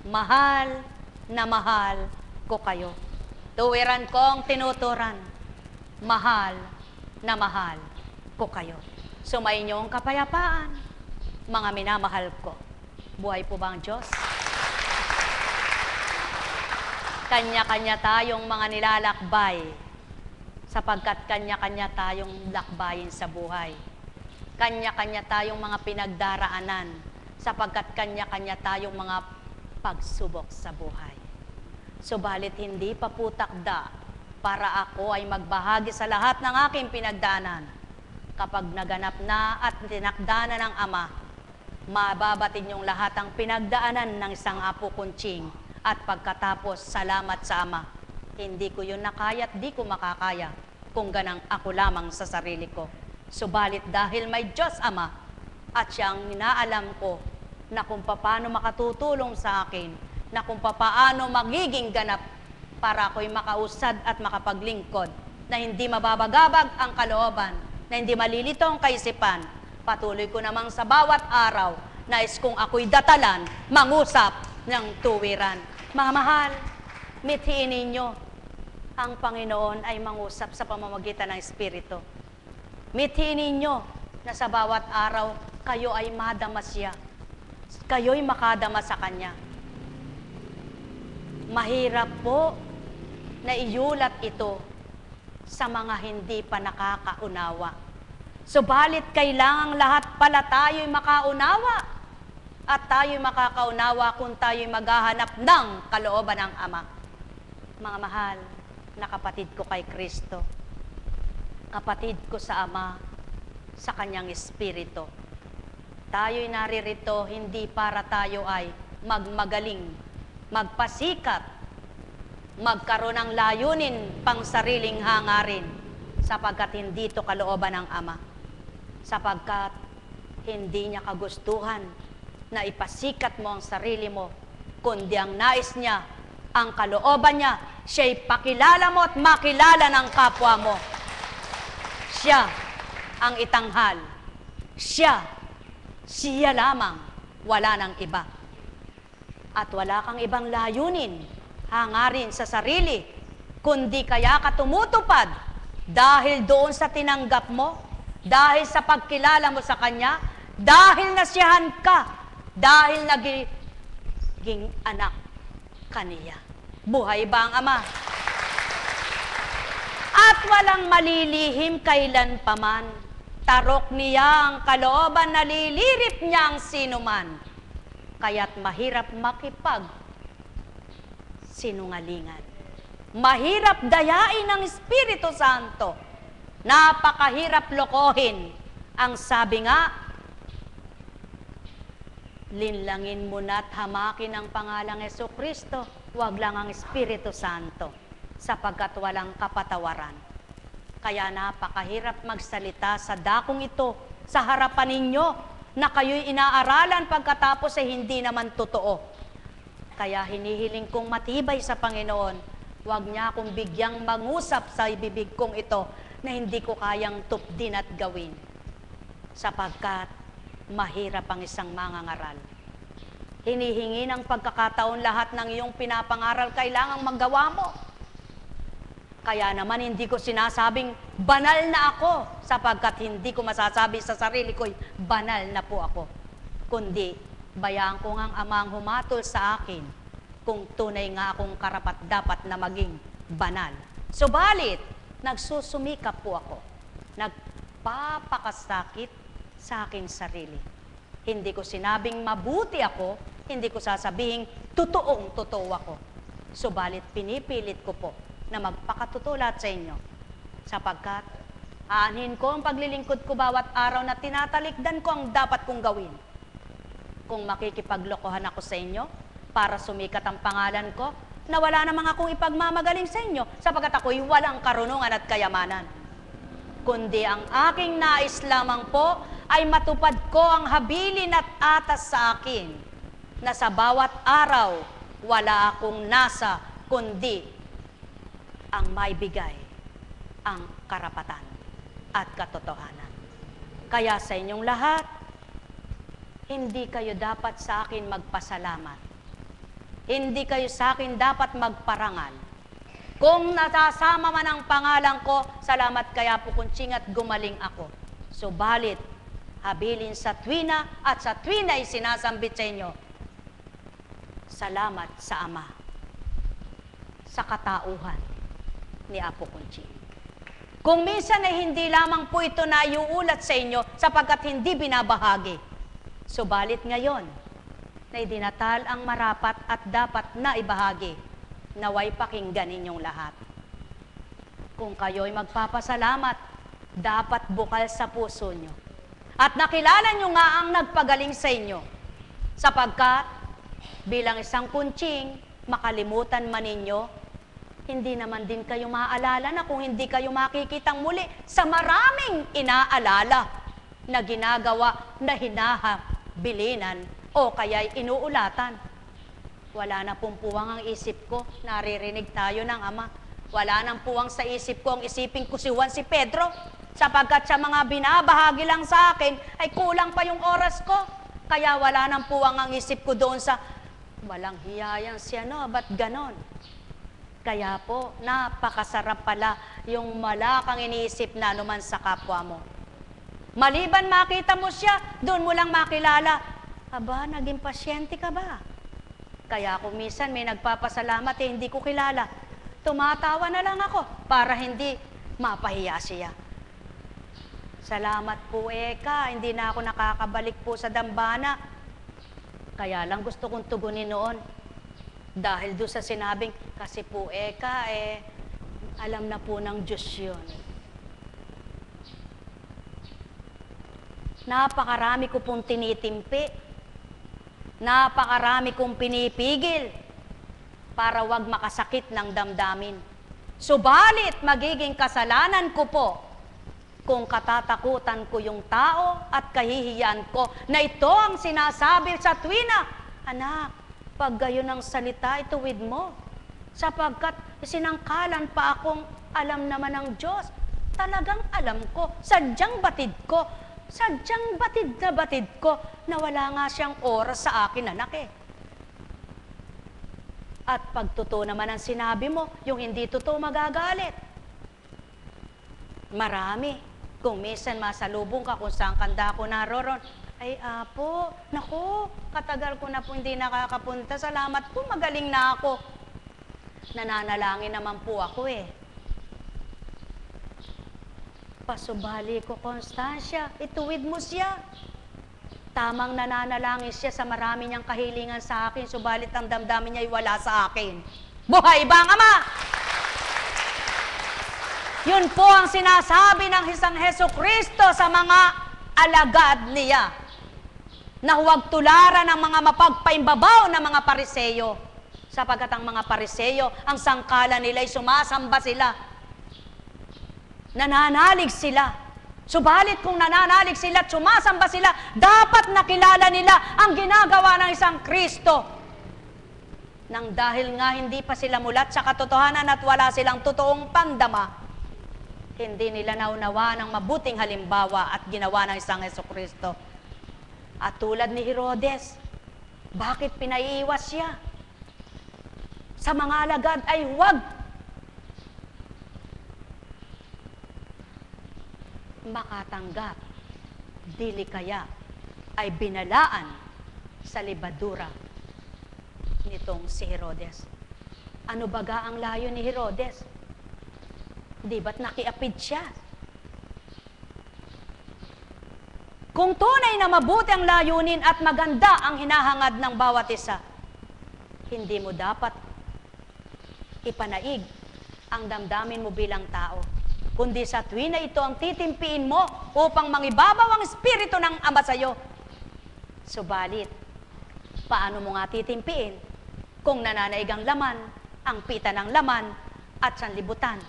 Mahal na mahal ko kayo. Tuwiran kong tinuturan. Mahal na mahal ko kayo. Sumayinyong kapayapaan, mga minamahal ko. Buhay po ba ang Diyos? Kanya-kanya tayong mga nilalakbay, sapagkat kanya-kanya tayong lakbayin sa buhay. Kanya-kanya tayong mga pinagdaraanan, sapagkat kanya-kanya tayong mga pagsubok sa buhay. Subalit hindi pa po takda para ako ay magbahagi sa lahat ng aking pinagdaanan. Kapag naganap na at tinakdanan ng Ama, mababatid niyong lahat ang pinagdaanan ng isang apo kunching. At pagkatapos, salamat sa Ama. Hindi ko yun nakaya at di ko makakaya kung ganang ako lamang sa sarili ko. Subalit dahil may Diyos Ama at siya ang inaalam ko na kung paano makatutulong sa akin, na kung paano magiging ganap para ako'y makausad at makapaglingkod na hindi mababagabag ang kalooban, na hindi malilito ang kaisipan. Patuloy ko namang sa bawat araw, nais kong ako'y datalan, mangusap ng tuwiran. Mga mahal, mithiin ninyo, ang Panginoon ay mangusap sa pamamagitan ng Espiritu. Mithiin ninyo na sa bawat araw, kayo ay madama siya. Kayo'y makadama sa Kanya. Mahirap po na iulat ito sa mga hindi pa nakakaunawa. Subalit kailangang lahat pala tayo'y makaunawa. At tayo'y makakaunawa kung tayo'y maghahanap ng kalooban ng Ama. Mga mahal na kapatid ko kay Kristo, kapatid ko sa Ama, sa Kanyang Espiritu. Tayo'y naririto hindi para tayo ay magmagaling, magpasikat, magkaroon ng layunin pang sariling hangarin, sapagkat hindi ito kalooban ng Ama. Sapagkat hindi niya kagustuhan na ipasikat mo ang sarili mo, kundi ang nais niya, ang kalooban niya, siya'y pakilala mo at makilala ng kapwa mo. Siya ang itanghal. Siya lamang, wala nang iba. At wala kang ibang layunin, hangarin sa sarili, kundi kaya ka tumutupad dahil doon sa tinanggap mo, dahil sa pagkilala mo sa Kanya, dahil nasiyahan ka, dahil naging anak kaniya. Buhay ba ang Ama? At walang malilihim kailan paman, tarok niya ang kalooban, nalilirip niya ang sinuman. Kaya't mahirap makipag sinungalingan. Mahirap dayain ng Espiritu Santo. Napakahirap lokohin. Ang sabi nga, linlangin mo na't hamakin ang pangalang Jesucristo, wag lang ang Espiritu Santo, sapagkat walang kapatawaran. Kaya napakahirap magsalita sa dakong ito, sa harapan ninyo, na kayo'y inaaralan pagkatapos ay hindi naman totoo. Kaya hinihiling kong matibay sa Panginoon, wag niya akong bigyang mangusap sa ibibig kong ito na hindi ko kayang tupdin at gawin. Sapagkat mahirap ang isang mangangaral. Hinihingi ng pagkakataon lahat ng iyong pinapangaral, kailangang magawa mo. Kaya naman hindi ko sinasabing banal na ako, sapagkat hindi ko masasabi sa sarili ko'y banal na po ako. Kundi, bayaan ko ngang Amang humatol sa akin kung tunay nga akong karapat-dapat na maging banal. Subalit, nagsusumikap po ako. Nagpapakasakit sa aking sarili. Hindi ko sinabing mabuti ako, hindi ko sasabihin totoong-totoo ako. Subalit pinipilit ko po na magpakatutulat sa inyo, sapagkat aanhin ko ang paglilingkod ko bawat araw na tinatalikdan ko ang dapat kong gawin. Kung makikipaglokohan ako sa inyo para sumikat ang pangalan ko, na wala namang akong ipagmamagaling sa inyo, sapagkat ako'y walang karunungan at kayamanan. Kundi ang aking nais lamang po ay matupad ko ang habilin at atas sa akin, na sa bawat araw wala akong nasa kundi ang maibigay ang karapatan at katotohanan. Kaya sa inyong lahat, hindi kayo dapat sa akin magpasalamat. Hindi kayo sa akin dapat magparangal. Kung nasasama man ang pangalan ko, salamat kaya po kunching at gumaling ako. Subalit, habilin sa tuwina at sa tuwina ay sinasambit sa inyo. Salamat sa Ama, sa katauhan ni Apo Kunching. Kung minsan ay hindi lamang po ito na iuulat sa inyo sapagkat hindi binabahagi. Subalit ngayon, na idinatal ang marapat at dapat na ibahagi, naway pakinggan ninyong lahat. Kung kayo'y magpapasalamat, dapat bukal sa puso nyo. At nakilala nyo nga ang nagpagaling sa inyo, sapagkat bilang isang kunching, makalimutan man ninyo, hindi naman din kayo maaalala na kung hindi kayo makikitang muli sa maraming inaalala na ginagawa na hinahabilinan o kaya'y inuulatan. Wala na pong puwang ang isip ko, naririnig tayo ng Ama. Wala nang puwang sa isip ko ang isipin ko si Juan si Pedro, sapagkat sa mga binabahagi lang sa akin ay kulang pa yung oras ko. Kaya wala nang puwang ang isip ko doon sa walang hiyayan siya, no? Ba't ganon? Kaya po, napakasarap pala yung wala kang iniisip na anuman sa kapwa mo. Maliban makita mo siya, doon mo lang makilala, aba, naging pasyente ka ba? Kaya kung minsan may nagpapasalamat hindi ko kilala, tumatawa na lang ako para hindi mapahiya siya. Salamat po, Eka, hindi na ako nakakabalik po sa dambana. Kaya lang gusto kong tugunin noon. Dahil doon sa sinabing, kasi po, Eka, alam na po ng Diyos yun. Napakarami ko pong tinitimpi. Napakarami kong pinipigil para wag makasakit ng damdamin. Subalit, magiging kasalanan ko po kung katatakutan ko yung tao at kahihiyan ko na ito ang sinasabi sa tuwina, anak, pag gayon ang salita, ituwid mo. Sapagkat sinangkalan pa akong alam naman ng Diyos. Talagang alam ko, sadyang batid ko, sadyang batid ko na wala nga siyang oras sa akin, anak eh. At pag totoo naman ang sinabi mo, yung hindi totoo magagalit. Marami. Kung minsan masalubong ka kung saan kanda ko naroon, ay apo, naku, katagal ko na po hindi nakakapunta, salamat po, magaling na ako. Nananalangin naman po ako eh. Pasubali ko, Constancia, ituwid mo siya. Tamang nananalangin siya sa marami niyang kahilingan sa akin, subalit ang damdamin niya ay wala sa akin. Buhay ba ang Ama? Yun po ang sinasabi ng isang Hesukristo sa mga alagad niya, na huwag tularan ng mga mapagpaimbabaw na mga Pariseyo, sapagkat ang mga Pariseyo, ang sangkala nila ay sumasamba sila, nananalig sila. Subalit kung nananalig sila at sumasamba sila, dapat nakilala nila ang ginagawa ng isang Kristo. Nang dahil nga hindi pa sila mulat sa katotohanan at wala silang totoong pandama, hindi nila naunawa ng mabuting halimbawa at ginawa ng isang Hesukristo. At tulad ni Herodes, bakit pinaiiwas siya? Sa mga alagad ay huwag makatanggap, dili kaya ay binalaan sa libadura nitong si Herodes. Ano baga ang layo ni Herodes? Di ba't nakiapid siya? Kung tunay na mabuti ang layunin at maganda ang hinahangad ng bawat isa, hindi mo dapat ipanaig ang damdamin mo bilang tao, kundi sa tuwin na ito ang titimpiin mo upang mangibabaw ang Espiritu ng Ama sa iyo. Subalit, paano mo nga titimpiin kung nananaig ang laman, ang pita ng laman at sanlibutan?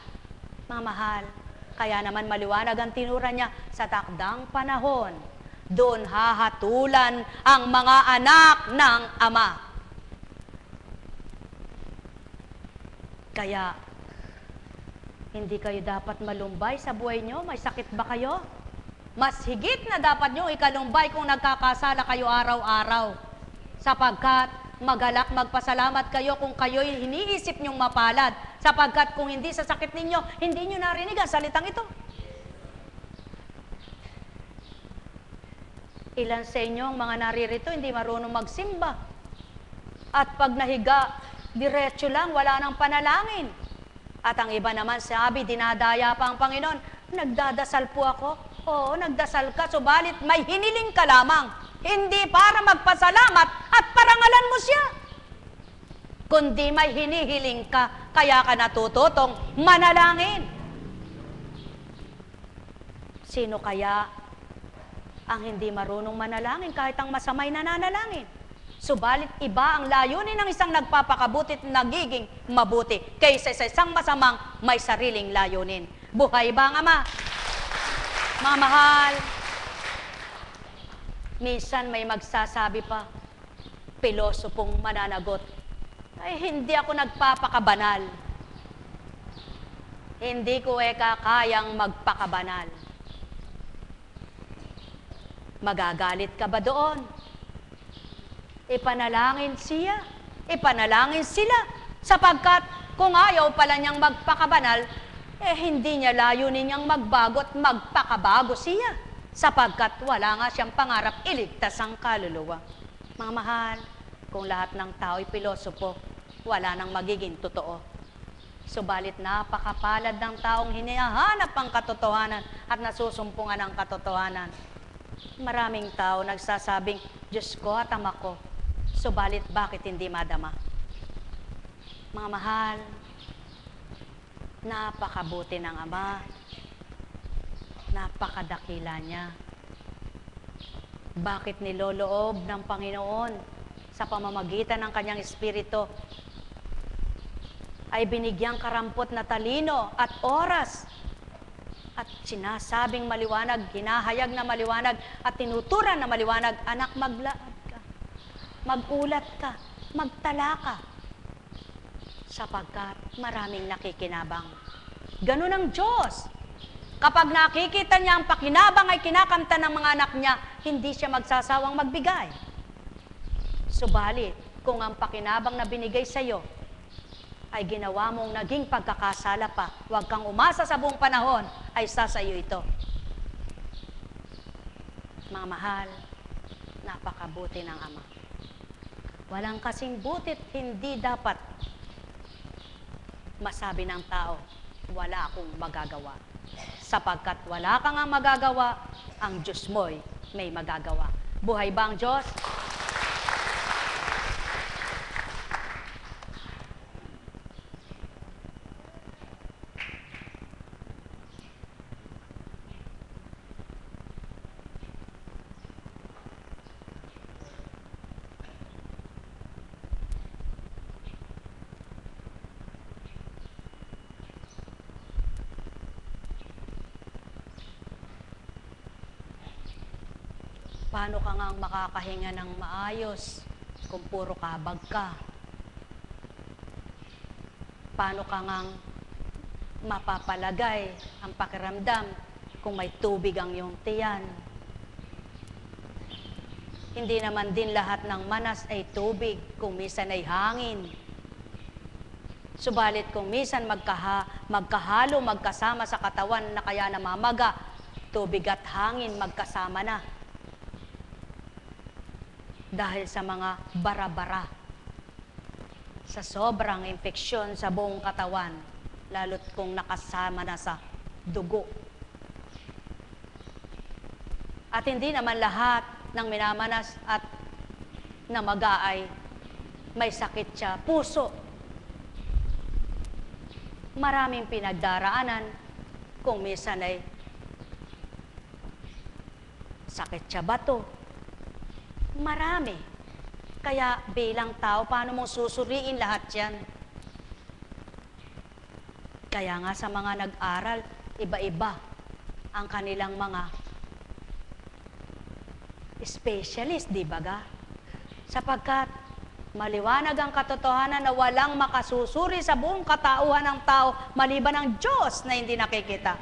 Mga mahal, kaya naman maliwanag ang tinura niya, sa takdang panahon, doon hahatulan ang mga anak ng Ama. Kaya, hindi kayo dapat malumbay sa buhay nyo. May sakit ba kayo? Mas higit na dapat nyo ikalumbay kung nagkakasala kayo araw-araw. Sapagkat magalak, magpasalamat kayo kung kayo'y hiniisip nyong mapalad. Sapagkat kung hindi sa sakit ninyo, hindi nyo narinig ang salitang ito. Ilan sa inyong mga naririto hindi marunong magsimba. At pag nahiga, diretso lang, wala nang panalangin. At ang iba naman sabi, dinadaya pa ang Panginoon, nagdadasal po ako. Oo, nagdasal ka, subalit may hiniling ka lamang. Hindi para magpasalamat at parangalan mo siya. Kundi may hinihiling ka, kaya ka natututong manalangin. Sino kaya ang hindi marunong manalangin kahit ang masamay nananalangin? Subalit iba ang layunin ng isang nagpapakabuti at nagiging mabuti kaysa sa isang masamang may sariling layunin. Buhay ba ang Ama? Mga mahal, minsan may magsasabi pa, pilosopong mananagot, ay hindi ako nagpapakabanal. Hindi ko kayang magpakabanal. Magagalit ka ba doon? Ipanalangin siya, ipanalangin sila, sapagkat kung ayaw pala niyang magpakabanal, hindi niya layunin niyang magbago at magpakabago siya, sapagkat wala nga siyang pangarap iligtas ang kaluluwa. Mga mahal, kung lahat ng tao'y pilosopo, wala nang magiging totoo. Subalit napakapalad ng taong hinahanap ang katotohanan at nasusumpungan ang katotohanan. Maraming tao nagsasabing, Diyos ko at Ama ko, subalit bakit hindi madama? Mga mahal, napakabuti ng Ama, napakadakila niya. Bakit niloloob ng Panginoon sa pamamagitan ng kanyang Espiritu ay binigyang karampot na talino at oras at sinasabing maliwanag, hinahayag na maliwanag at tinuturan na maliwanag, anak, maglaad ka, magulat ka, magtala ka, sapagkat maraming nakikinabang. Ganun ang Diyos. Kapag nakikita niya ang pakinabang ay kinakamtan ng mga anak niya, hindi siya magsasawang magbigay. Subalit, kung ang pakinabang na binigay sa iyo ay ginawa mong naging pagkakasala pa, huwag kang umasa sa buong panahon, ay sa iyo ito. Mga mahal, napakabuti ng Ama. Walang kasing butit, hindi dapat masabi ng tao, wala akong magagawa. Sapagkat wala kang magagawa, ang Diyos mo'y may magagawa. Buhay ba ang Diyos? Paano ka nga makakahinga ng maayos kung puro kabag ka? Paano ka nga mapapalagay ang pakiramdam kung may tubig ang iyong tiyan? Hindi naman din lahat ng manas ay tubig, kung minsan ay hangin. Subalit kung minsan magkahalo, magkasama sa katawan na kaya namamaga, tubig at hangin magkasama na. Dahil sa mga bara-bara, sa sobrang infeksyon sa buong katawan, lalo't kung nakasama na sa dugo. At hindi naman lahat ng minamanas at namaga ay may sakit siya, puso. Maraming pinagdaraanan, kung minsan ay sakit siya bato. Marami. Kaya bilang tao, paano mong susuriin lahat yan? Kaya nga sa mga nag-aral, iba-iba ang kanilang mga specialist, di ba ga? Sapagkat maliwanag ang katotohanan na walang makasusuri sa buong katauhan ng tao maliban ang Diyos na hindi nakikita.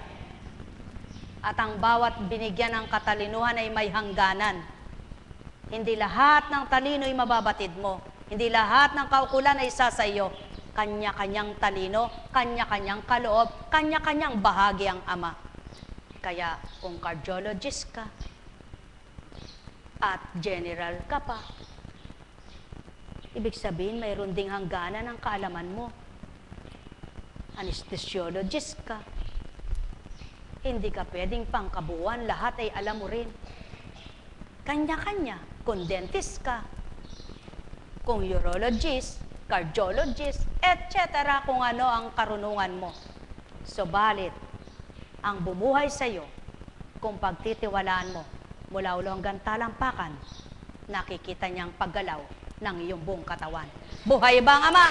At ang bawat binigyan ng katalinuhan ay may hangganan. Hindi lahat ng talino ay mababatid mo. Hindi lahat ng kaukulan ay isa sa iyo. Kanya-kanyang talino, kanya-kanyang kaloob, kanya-kanyang bahagi ang Ama. Kaya kung cardiologist ka at general ka pa, ibig sabihin mayroon ding hangganan ang kaalaman mo. Anesthesiologist ka, hindi ka pwedeng pangkabuuan, lahat ay alam mo rin. Kanya-kanya. Kung dentist ka, kung urologist, cardiologist, etc. kung ano ang karunungan mo. Subalit, ang bumuhay sa iyo, kung pagtitiwalaan mo, mula ulo hanggang talampakan, nakikita niyang paggalaw ng iyong buong katawan. Buhay ba ang Ama?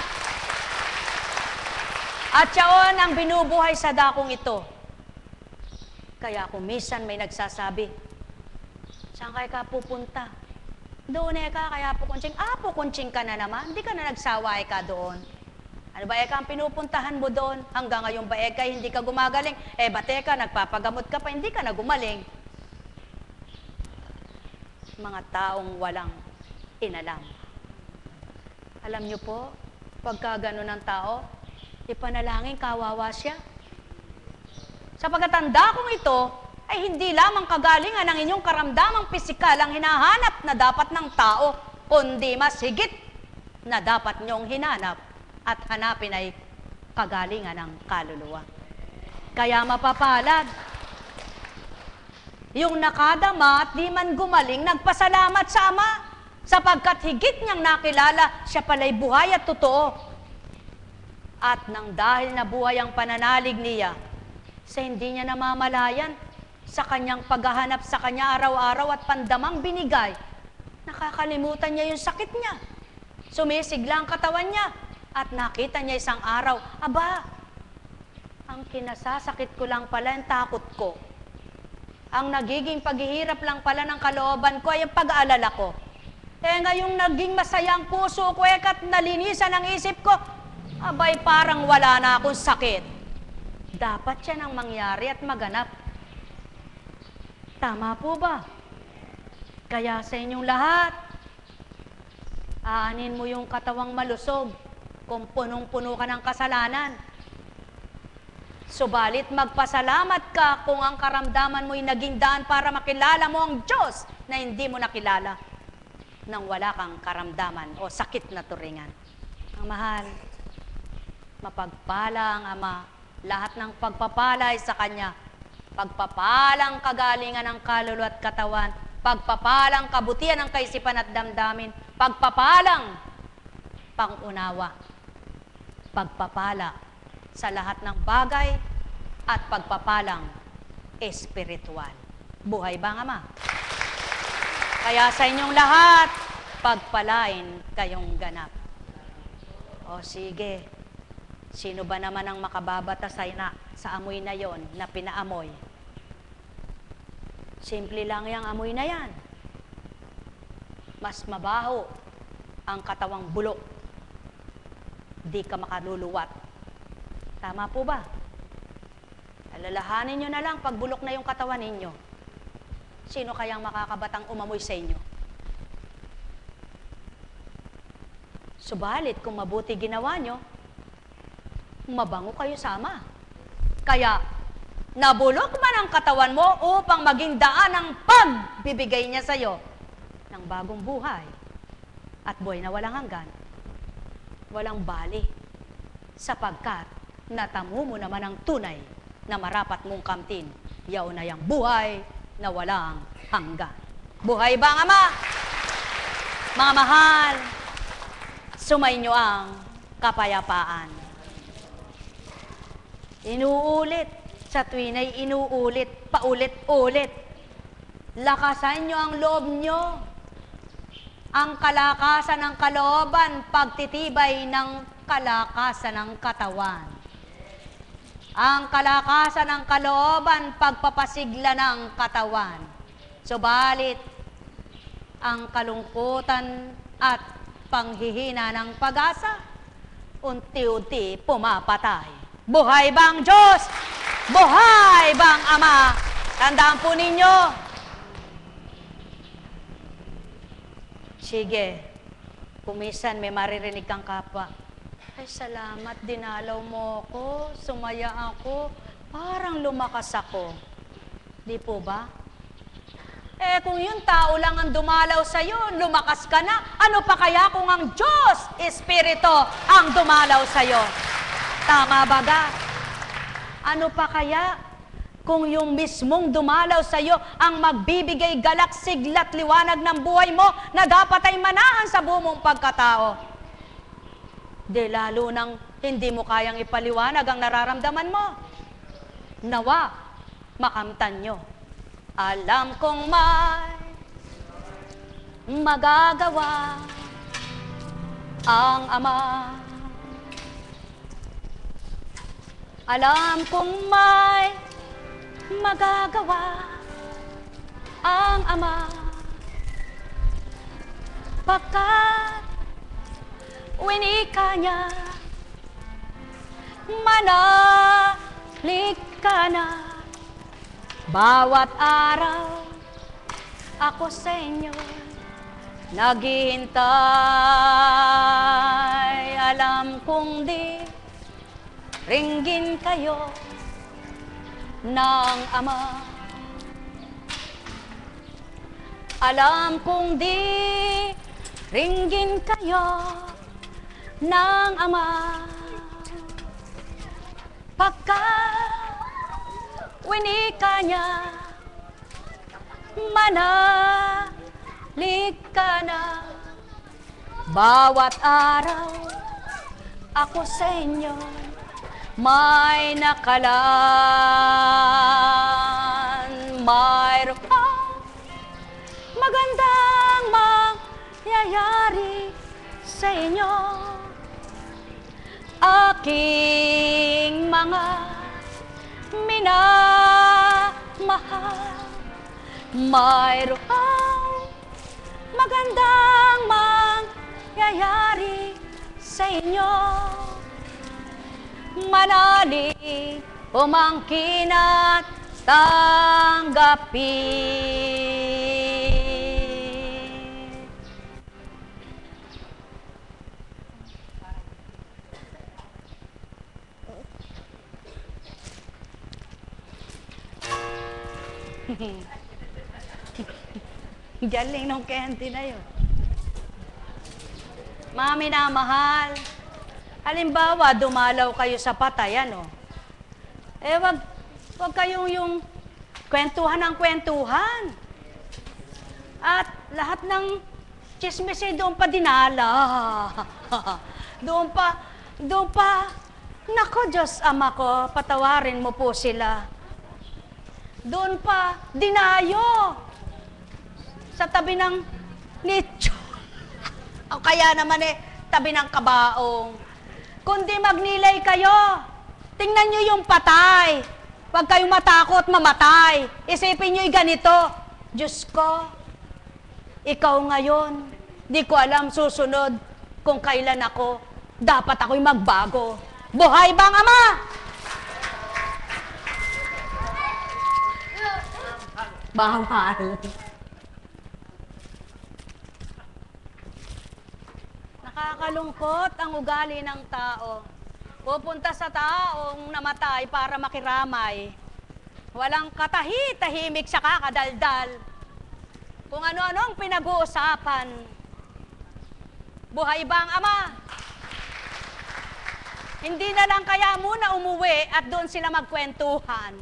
At siya ang binubuhay sa dakong ito. Kaya kung minsan may nagsasabi, saan ka pupunta? Doon ka, kaya pukunching. Pukunching ka na naman. Hindi ka na nagsawa ka doon. Ano ba eka ang pinupuntahan mo doon? Hanggang ngayon ba eka hindi ka gumagaling? Eh ba't eka nagpapagamot ka pa, hindi ka na gumaling? Mga taong walang inalam. Alam niyo po, pagka gano'n ng tao, ipanalangin kawawa siya. Sa pagkatanda kong ito, ay hindi lamang kagalingan ng inyong karamdamang pisikal ang hinahanap na dapat ng tao, kundi mas higit na dapat niyong hinanap at hanapin ay kagalingan ng kaluluwa. Kaya mapapalad, yung nakadama at di man gumaling, nagpasalamat sa Ama, sapagkat higit niyang nakilala, siya pala'y buhay at totoo. At nang dahil na buhay ang pananalig niya, sa hindi niya namamalayan, sa kanyang paghahanap sa kanya araw-araw at pandamang binigay, nakakalimutan niya yung sakit niya. Sumisigla ang katawan niya at nakita niya isang araw, aba, ang kinasasakit ko lang pala yung takot ko. Ang nagiging paghihirap lang pala ng kalooban ko ay ang pag-aalala ko. Eh ngayong naging masaya ang puso ko at nalinisan ang isip ko, abay parang wala na akong sakit. Dapat yan ang mangyari at maganap. Tama po ba? Kaya sa inyong lahat, aanin mo yung katawang malusog kung punong-puno ka ng kasalanan. Subalit magpasalamat ka kung ang karamdaman mo'y naging daan para makilala mo ang Diyos na hindi mo nakilala nang wala kang karamdaman o sakit na turingan. Ang mahal, mapagpala ang Ama, lahat ng pagpapala ay sa Kanya. Pagpapalang kagalingan ng kaluluwa at katawan, pagpapalang kabutihan ng kaisipan at damdamin, pagpapalang pangunawa, pagpapala sa lahat ng bagay at pagpapalang espiritual. Buhay ba ang Ama? Kaya sa inyong lahat, pagpalain kayong ganap. O sige, sino ba naman ang makababatas sa amoy na yon na pinaamoy? Simple lang yung amoy na yan. Mas mabaho ang katawang bulok. Di ka makaluluwat. Tama po ba? Alalahanin nyo na lang pag bulok na yung katawan ninyo. Sino kayang makakabatang umamoy sa inyo? Subalit kung mabuti ginawa nyo, mabango kayo sa Ama. Kaya, nabulok man ang katawan mo upang maging daan ang pagbibigay niya sa iyo ng bagong buhay at buhay na walang hanggan, walang bali, sapagkat natamo mo naman ang tunay na marapat mong kamtin, yaon na yang buhay na walang hanggan. Buhay ba ang Ama? Mga mahal, sumainyo ang kapayapaan. Inuulit, sa tuwin ay inuulit, paulit-ulit. Lakasan nyo ang loob nyo. Ang kalakasan ng kalooban, pagtitibay ng kalakasan ng katawan. Ang kalakasan ng kalooban, pagpapasigla ng katawan. Subalit, ang kalungkutan at panghihina ng pag-asa, unti-unti pumapatay. Buhay ba ang Diyos? Buhay ba ang Ama? Tandaan po ninyo. Sige, kumisan may maririnig kang kapwa. Ay, salamat, dinalaw mo ako, sumaya ako, parang lumakas ako. Di po ba? Eh, kung yung tao lang ang dumalaw sa'yo, lumakas ka na, ano pa kaya kung ang Diyos, Espiritu, ang dumalaw sa'yo? Tama ba ga? Ano pa kaya kung yung mismong dumalaw sa iyo ang magbibigay galak, siglat, liwanag ng buhay mo na dapat ay manahan sa buong pagkatao? Di lalo nang hindi mo kayang ipaliwanag ang nararamdaman mo. Nawa, makamtan nyo. Alam kong may magagawa ang Ama. Alam kong may magagawa ang Ama, pagkat winika niya Manalik ka na. Bawat araw ako sa inyo naghihintay. Alam kong di ringgin kayo ng Ama. Alam kong di ringgin kayo ng Ama. Pagka winika niya, manalik ka na. Bawat araw ako sa inyo may nakalaan. Mayroon magandang mangyayari sa inyo, aking mga minamahal. Mayroong magandang mangyayari sa inyo, manali umangkin at tanggapin. Galing nung candy na yun. Mga minamahal, halimbawa, dumalaw kayo sa patay, ano? Wag kayong yung kwentuhan ng kwentuhan. At lahat ng chismis doon pa dinala. Doon pa, nako Diyos Ama ko, patawarin mo po sila. Doon pa, dinayo. Sa tabi ng nicho. O kaya naman tabi ng kabaong. Kundi magnilay kayo. Tingnan nyo yung patay. Huwag kayong matakot mamatay. Isipin nyo'y ganito. Diyos ko, ikaw ngayon, di ko alam susunod kung kailan ako, dapat ako'y magbago. Buhay bang Ama? Bawal. Nakakalungkot ang ugali ng tao. Pupunta sa taong namatay para makiramay. Walang katahi-tahimik sa kakadaldal. Kung ano-ano ang pinag-uusapan. Buhay ba ang Ama? Hindi na lang kaya muna umuwi at doon sila magkwentuhan.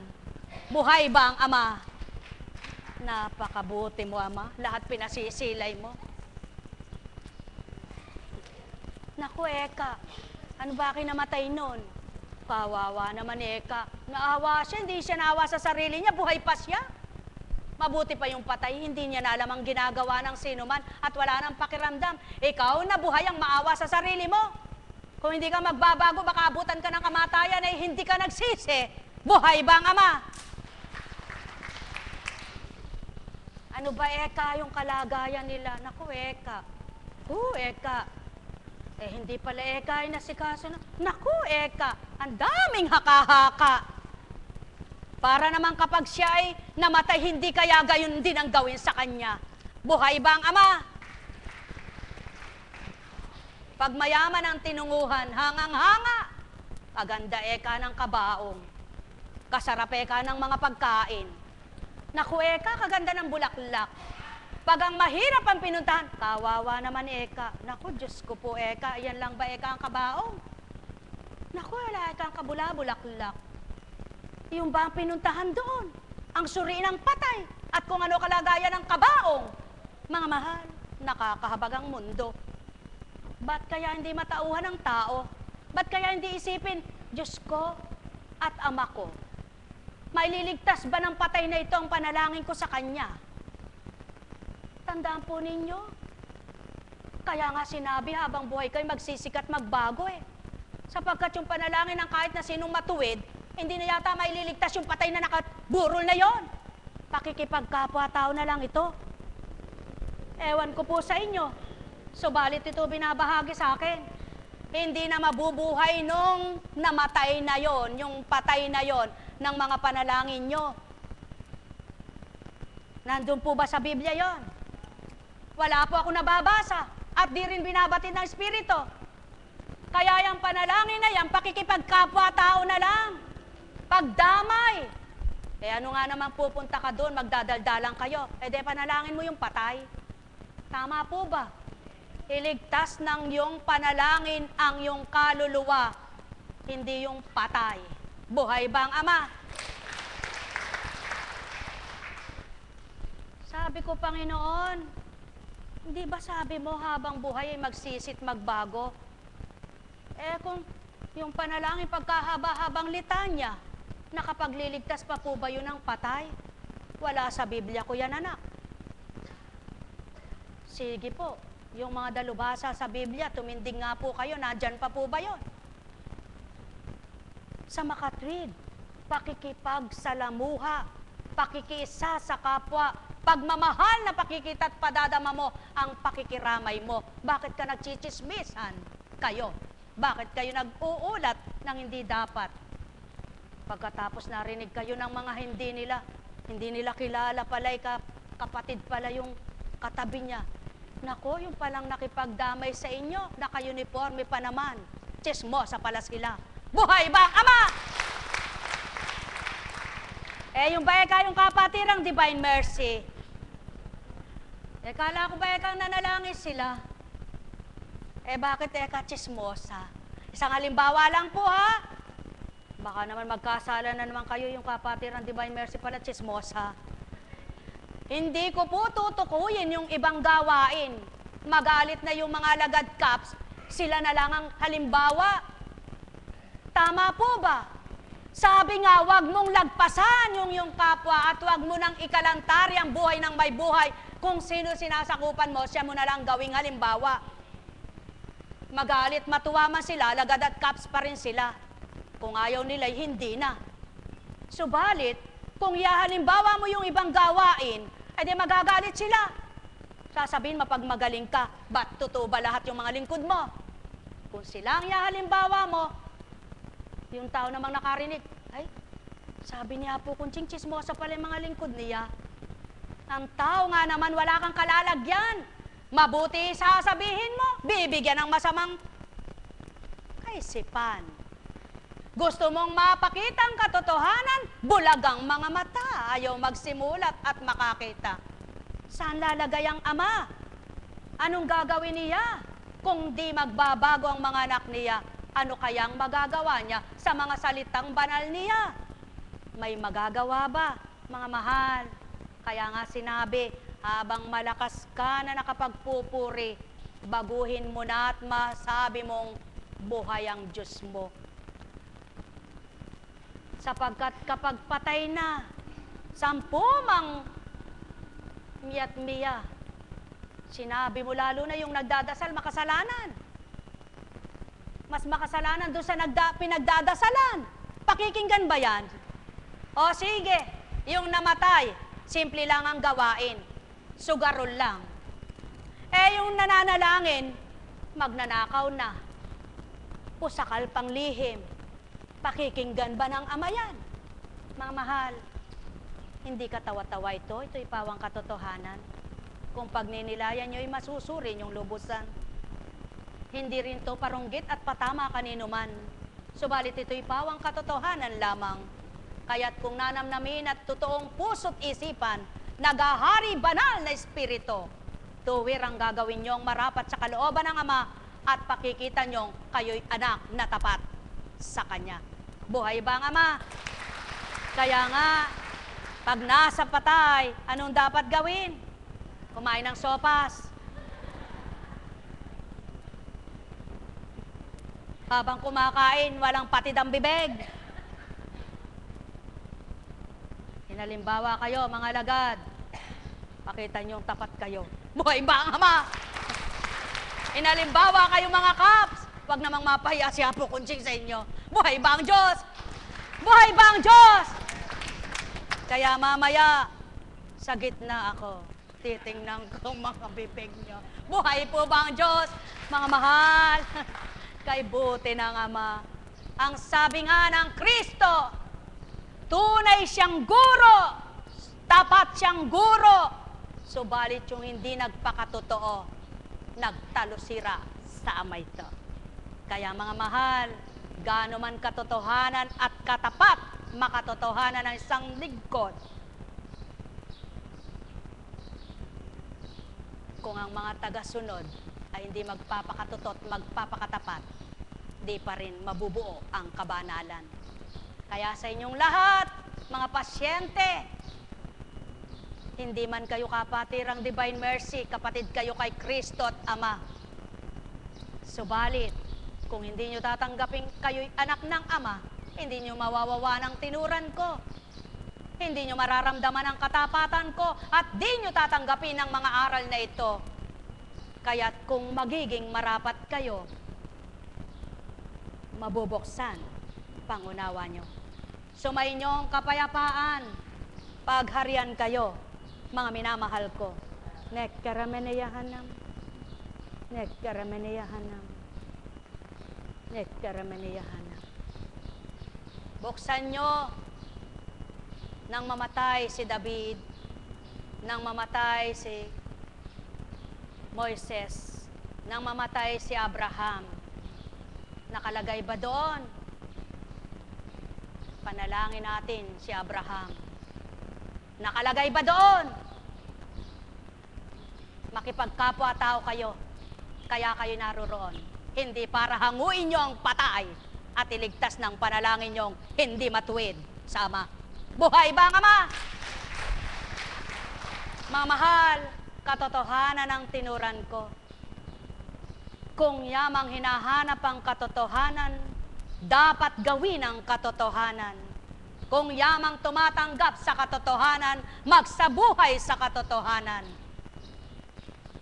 Buhay ba ang Ama? Napakabuti mo, Ama. Lahat pinasisilay mo. Naku, Eka, ano ba kinamatay nun? Kawawa naman, Eka. Naawa siya, hindi siya naawa sa sarili niya, buhay pa siya. Mabuti pa yung patay, hindi niya na alam ang ginagawa ng sinuman at wala nang pakiramdam. Ikaw na buhay ang maawa sa sarili mo. Kung hindi ka magbabago, baka abutan ka ng kamatayan ay hindi ka nagsisi. Buhay ba ang Ama? Ano ba, Eka, yung kalagayan nila? Naku, Eka. Eka. Hindi pala Eka ay nasikaso na. Naku, Eka, ang daming haka-haka. Para naman kapag siya ay namatay, hindi kaya gayon din ang gawin sa kanya. Buhay ba ang Ama? Pag mayaman ang tinunguhan, hangang-hanga. Kaganda Eka ng kabaong. Kasarap Eka ng mga pagkain. Naku, Eka, kaganda ng bulaklak. Pag ang mahirap ang pinuntahan, kawawa naman Eka. Naku, Diyos ko po Eka, yan lang ba Eka ang kabaong? Naku, wala Eka ang kabula-bulaklak. Yung ba ang pinuntahan doon? Ang suri ng patay at kung ano kalagayan ng kabaong. Mga mahal, nakakahabag ang mundo. Ba't kaya hindi matauhan ng tao? Ba't kaya hindi isipin, Diyos ko at Ama ko? Maililigtas ba ng patay na ito ang panalangin ko sa Kanya? Tandaan po ninyo, kaya nga sinabi habang buhay kayo magsisikat magbago Sapagkat yung panalangin ng kahit na sinong matuwid, hindi na yata maililigtas yung patay na nakaburol na yon. Pakikipagkapwa-tao na lang ito. Ewan ko po sa inyo, subalit ito binabahagi sa akin. Hindi na mabubuhay nung namatay na yon, yung patay na yon ng mga panalangin nyo. Nandun po ba sa Biblia yon? Wala po ako nababasa at di rin binabatid ng Espiritu. Kaya yung panalangin na yan, pakikipagkapwa-tao na lang. Pagdamay. Kaya ano nga naman pupunta ka doon, magdadaldalang kayo. E de panalangin mo yung patay. Tama po ba? Iligtas ng iyong panalangin ang iyong kaluluwa, hindi yung patay. Buhay ba ang Ama? Sabi ko, Panginoon, hindi ba sabi mo habang buhay ay magsisit magbago? Eh kung yung panalangin pagkahaba-habang litanya, nakapagliligtas pa po ba yun ng patay? Wala sa Biblia ko yan, anak. Sige po, yung mga dalubhasa sa Biblia, tuminding nga po kayo, nandyan pa po ba yun? Sa makatwid, pakikipagsalamuha, pakikiisa sa kapwa, pagmamahal na pakikita at padadama mo ang pakikiramay mo. Bakit ka nagchichismisan? Kayo. Bakit kayo nag-uulat ng hindi dapat? Pagkatapos narinig kayo ng mga hindi nila kilala pala'y kapatid pala yung katabi niya. Nako, yung palang nakipagdamay sa inyo, naka-uniforme pa naman. Chismosa pala sila. Buhay ba ang Ama? Yung ba kayong kapatirang Divine Mercy? Kala ko ba kang nanalangin sila? Bakit chismosa? Isang halimbawa lang po, ha? Baka naman magkasala na naman kayo yung kapatirang Divine Mercy pala, chismosa. Hindi ko po tutukuyin yung ibang gawain. Magalit na yung mga lagad caps, sila na lang ang halimbawa. Tama po ba? Sabi nga, wag mong lagpasan yung kapwa at wag mo nang ikalantari ang buhay ng may buhay. Kung sino sinasakupan mo, siya mo na lang gawing halimbawa. Magalit, matuwa man sila, lagad at caps pa rin sila. Kung ayaw nila, hindi na. Subalit, kung ihahalimbawa mo yung ibang gawain, di magagalit sila. Sasabihin, mapagmagaling ka, ba't totoo ba lahat yung mga lingkod mo? Kung sila ang ihahalimbawa mo, yung tao namang nakarinig, sabi niya po, kung chismosa pala yung mga lingkod niya. Ang tao nga naman, wala kang kalalagyan. Mabuti sasabihin mo, bibigyan ng masamang kaisipan. Gusto mong mapakita ang katotohanan, bulagang mga mata, ayaw magsimulat at makakita. Saan lalagay ang Ama? Anong gagawin niya? Kung di magbabago ang mga anak niya, ano kayang magagawa niya sa mga salitang banal niya? May magagawa ba, mga mahal? Kaya nga sinabi, habang malakas ka na nakapagpupuri, baguhin mo na at masabi mong buhay ang Diyos mo. Sapagkat kapag patay na, 10 mang miyat-miya, sinabi mo lalo na yung nagdadasal, makasalanan. Mas makasalanan doon sa pinagdadasalan. Pakikinggan ba yan? O sige, yung namatay, simple lang ang gawain. Sugarol lang. Yung nananalangin, magnanakaw na. Pusakal pang lihim. Pakikinggan ba ng Ama yan? Mga mahal, hindi katawa-tawa ito. Ito'y pawang katotohanan. Kung pagninilayan nyo'y masusurin yung lubusan. Hindi rin to parunggit at patama kanino man. Subalit ito'y pawang katotohanan lamang. Kaya't kung nanamnamin at totoong puso't isipan, nagahari banal na espiritu, tuwir ang gagawin nyong marapat sa kalooban ng Ama at pakikita nyong kayo'y anak na tapat sa Kanya. Buhay ba ang Ama? Kaya nga, pag nasa patay, anong dapat gawin? Kumain ng sopas. Habang kumakain, walang patid ang bibig. Inalimbawa kayo, mga lagad. Pakita niyong tapat kayo. Buhay ba ang Ama? Inalimbawa kayo, mga kaps. Huwag namang mapahiya si Apo Kunching sa inyo. Buhay ba ang Diyos? Buhay ba ang Diyos? Kaya mamaya, sa gitna ako, titingnan ko mga bibig niyo. Buhay po ba ang Diyos? Mga mahal. kay buti ng Ama. Ang sabi nga ng Kristo, tunay siyang guro, tapat siyang guro, subalit yung hindi nagpakatotoo, nagtalusira sa Ama ito. Kaya mga mahal, gaano man katotohanan at katapat makatotohanan ng isang lingkod, kung ang mga tagasunod ay hindi magpapakatotot, magpapakatapat, di pa rin mabubuo ang kabanalan. Kaya sa inyong lahat, mga pasyente, hindi man kayo kapatirang Divine Mercy, kapatid kayo kay Kristo at Ama. Subalit, kung hindi nyo tatanggapin kayo'y anak ng Ama, hindi nyo mawawawa ng tinuran ko. Hindi nyo mararamdaman ang katapatan ko at di nyo tatanggapin ang mga aral na ito. Kaya't kung magiging marapat kayo, mabubuksan pangunawa nyo. Sumayin nyo ang kapayapaan, pagharian kayo, mga minamahal ko. Nekkarameneyahanam, nekkarameneyahanam, nekkarameneyahanam. Buksan nyo nang mamatay si David, nang mamatay si Moises, nang mamatay si Abraham. Nakalagay ba doon? Panalangin natin si Abraham. Nakalagay ba doon? Makipagkapwa-tao kayo, kaya kayo naroroon. Hindi para hanguin nyo ang patay at iligtas ng panalangin nyong hindi matuwid sa Ama. Buhay ba ang Ama? Mga mahal, katotohanan ang tinuran ko. Kung yamang hinahanap ang katotohanan, dapat gawin ang katotohanan. Kung yamang tumatanggap sa katotohanan, magsabuhay sa katotohanan.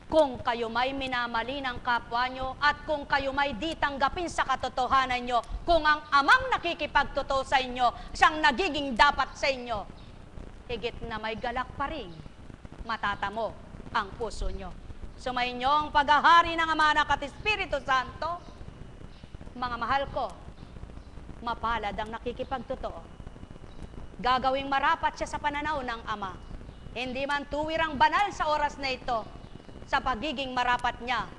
Kung kayo may minamali ng kapwa nyo at kung kayo may di tanggapin sa katotohanan nyo, kung ang Amang nakikipagtotoo sa inyo, siyang nagiging dapat sa inyo, higit na may galak pa rin, matatamo ang puso nyo. Sumayin nyo ang paghahari ng Ama, Anak at Espiritu Santo. Mga mahal ko, mapalad ang nakikipagtotoo. Gagawing marapat siya sa pananaw ng Ama. Hindi man tuwirang banal sa oras na ito, sa pagiging marapat niya,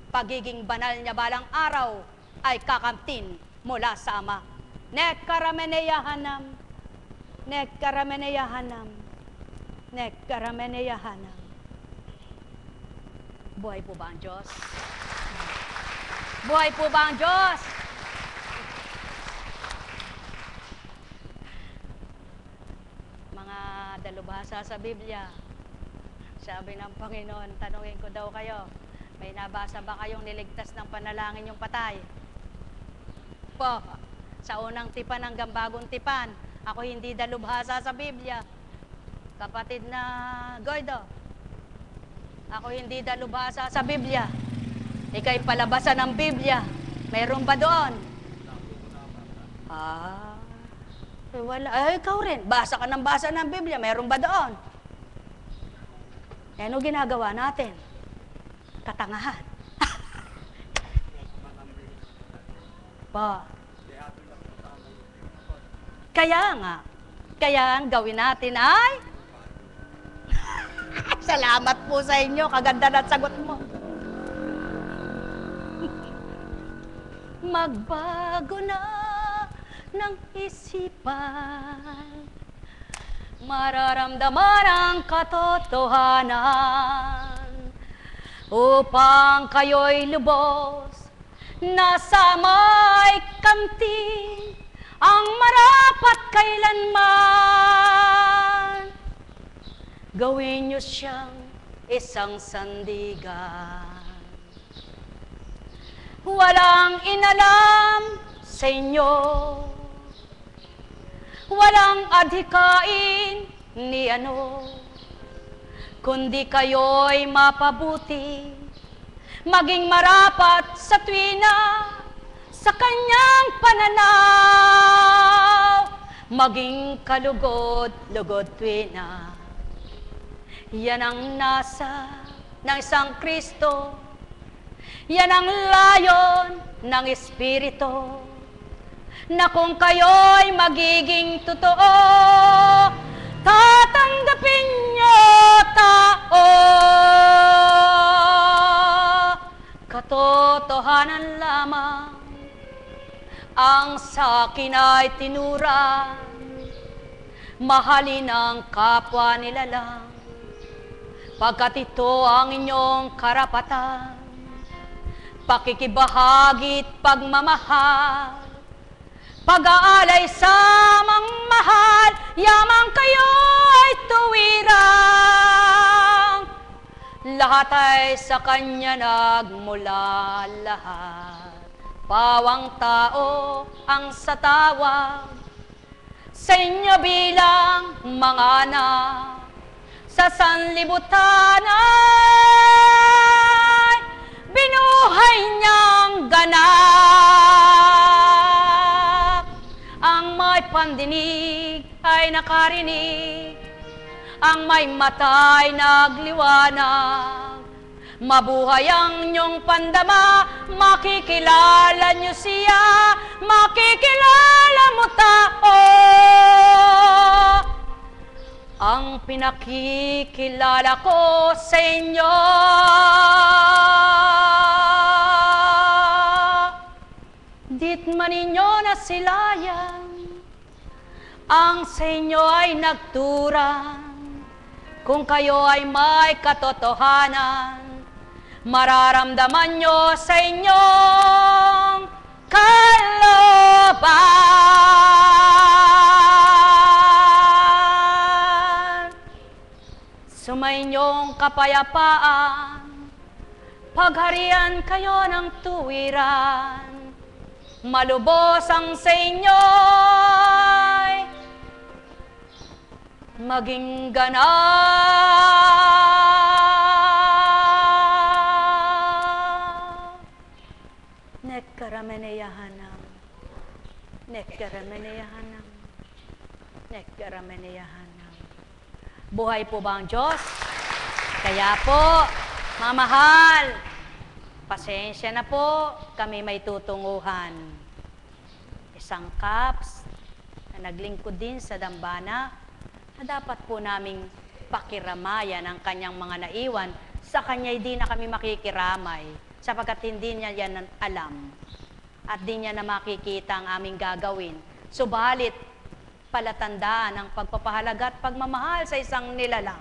pagiging banal niya balang araw, ay kakamtin mula sa Ama. Nekkarameneyahanam, nekkarameneyahanam, nekkarameneyahanam. Buhay po ba ang Diyos? Buhay po ba ang Diyos? Mga dalubhasa sa Biblia, sabi ng Panginoon, tanungin ko daw kayo, may nabasa ba kayong niligtas ng panalangin yung patay? Po, sa unang tipan hanggang bagong tipan, ako hindi dalubhasa sa Biblia. Kapatid na Gordo, ako hindi dalubhasa sa Biblia. Ika'y palabasan ng Biblia. Meron ba doon? Wala. Ay, ikaw rin. Basa ka ng basa ng Biblia. Meron ba doon? Ano ginagawa natin? Katangahan. Pa. Kaya nga, ang gawin natin ay salamat po sa inyo, kaganda na sagot mo. Magbago na ng isipan, mararamdaman ang katotohanan, upang kayo'y lubos nasa may kamtin, ang marapat kailanman. Gawin niyo siyang isang sandigan. Walang inalam sa inyo, walang adhikain ni ano, kundi kayo'y mapabuti, maging marapat sa tuwina, sa kanyang pananaw, maging kalugod-lugod tuwina. Yan ang nasa ng isang Kristo, Yan ang layon ng Espiritu, na kung kayo'y magiging totoo, tatanggapin nyo tao. Katotohanan lamang ang sa'kin ay tinura, mahalin ang kapwa nilalang, pagkat ito ang inyong karapatan. Pakikibahagi't pagmamahal, pag-aalay sa mahal, yamang kayo ay tuwirang, lahat ay sa Kanya nagmula lahat. Pawang tao ang sa tawag, sa inyo bilang mga anak, sa sanlibutan ay binuhay niyang ganap. Ang may pandinig ay nakarinig, ang may mata ay nagliwanag. Mabuhay ang inyong pandama, makikilala niyo siya, makikilala mo tao. Ang pinakikilala ko sa inyo, dit man ninyo nasilayan, ang sa inyo ay nagturan. Kung kayo ay may katotohanan, mararamdaman nyo sa inyong kalooban. Sumainyong kapayapaan, pagharian kayo ng tuwiran, malubos ang sa inyo'y maging ganap. Nekkarameneyahanam, nekkarameneyahanam, nekkarameneyahanam. Buhay po ba ang Diyos? Kaya po, mamahal, pasensya na po, kami may tutunguhan. Isang kaps na naglingkod din sa dambana, na dapat po naming pakiramayan ang kanyang mga naiwan. Sa kanya hindi na kami makikiramay, sapagkat hindi niya yan alam at di niya na makikita ang aming gagawin. Subalit, palatandaan ang pagpapahalaga at pagmamahal sa isang nilalang.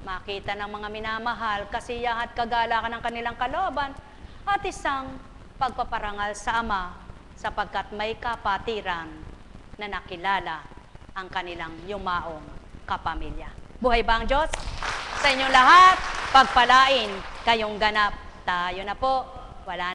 Makita ng mga minamahal, kasiyahan at kagalakan ng kanilang kalooban, at isang pagpaparangal sa Ama, sapagkat may kapatiran na nakilala ang kanilang yumaong kapamilya. Buhay ba ang Diyos? Sa inyong lahat, pagpalain kayong ganap. Tayo na po. Wala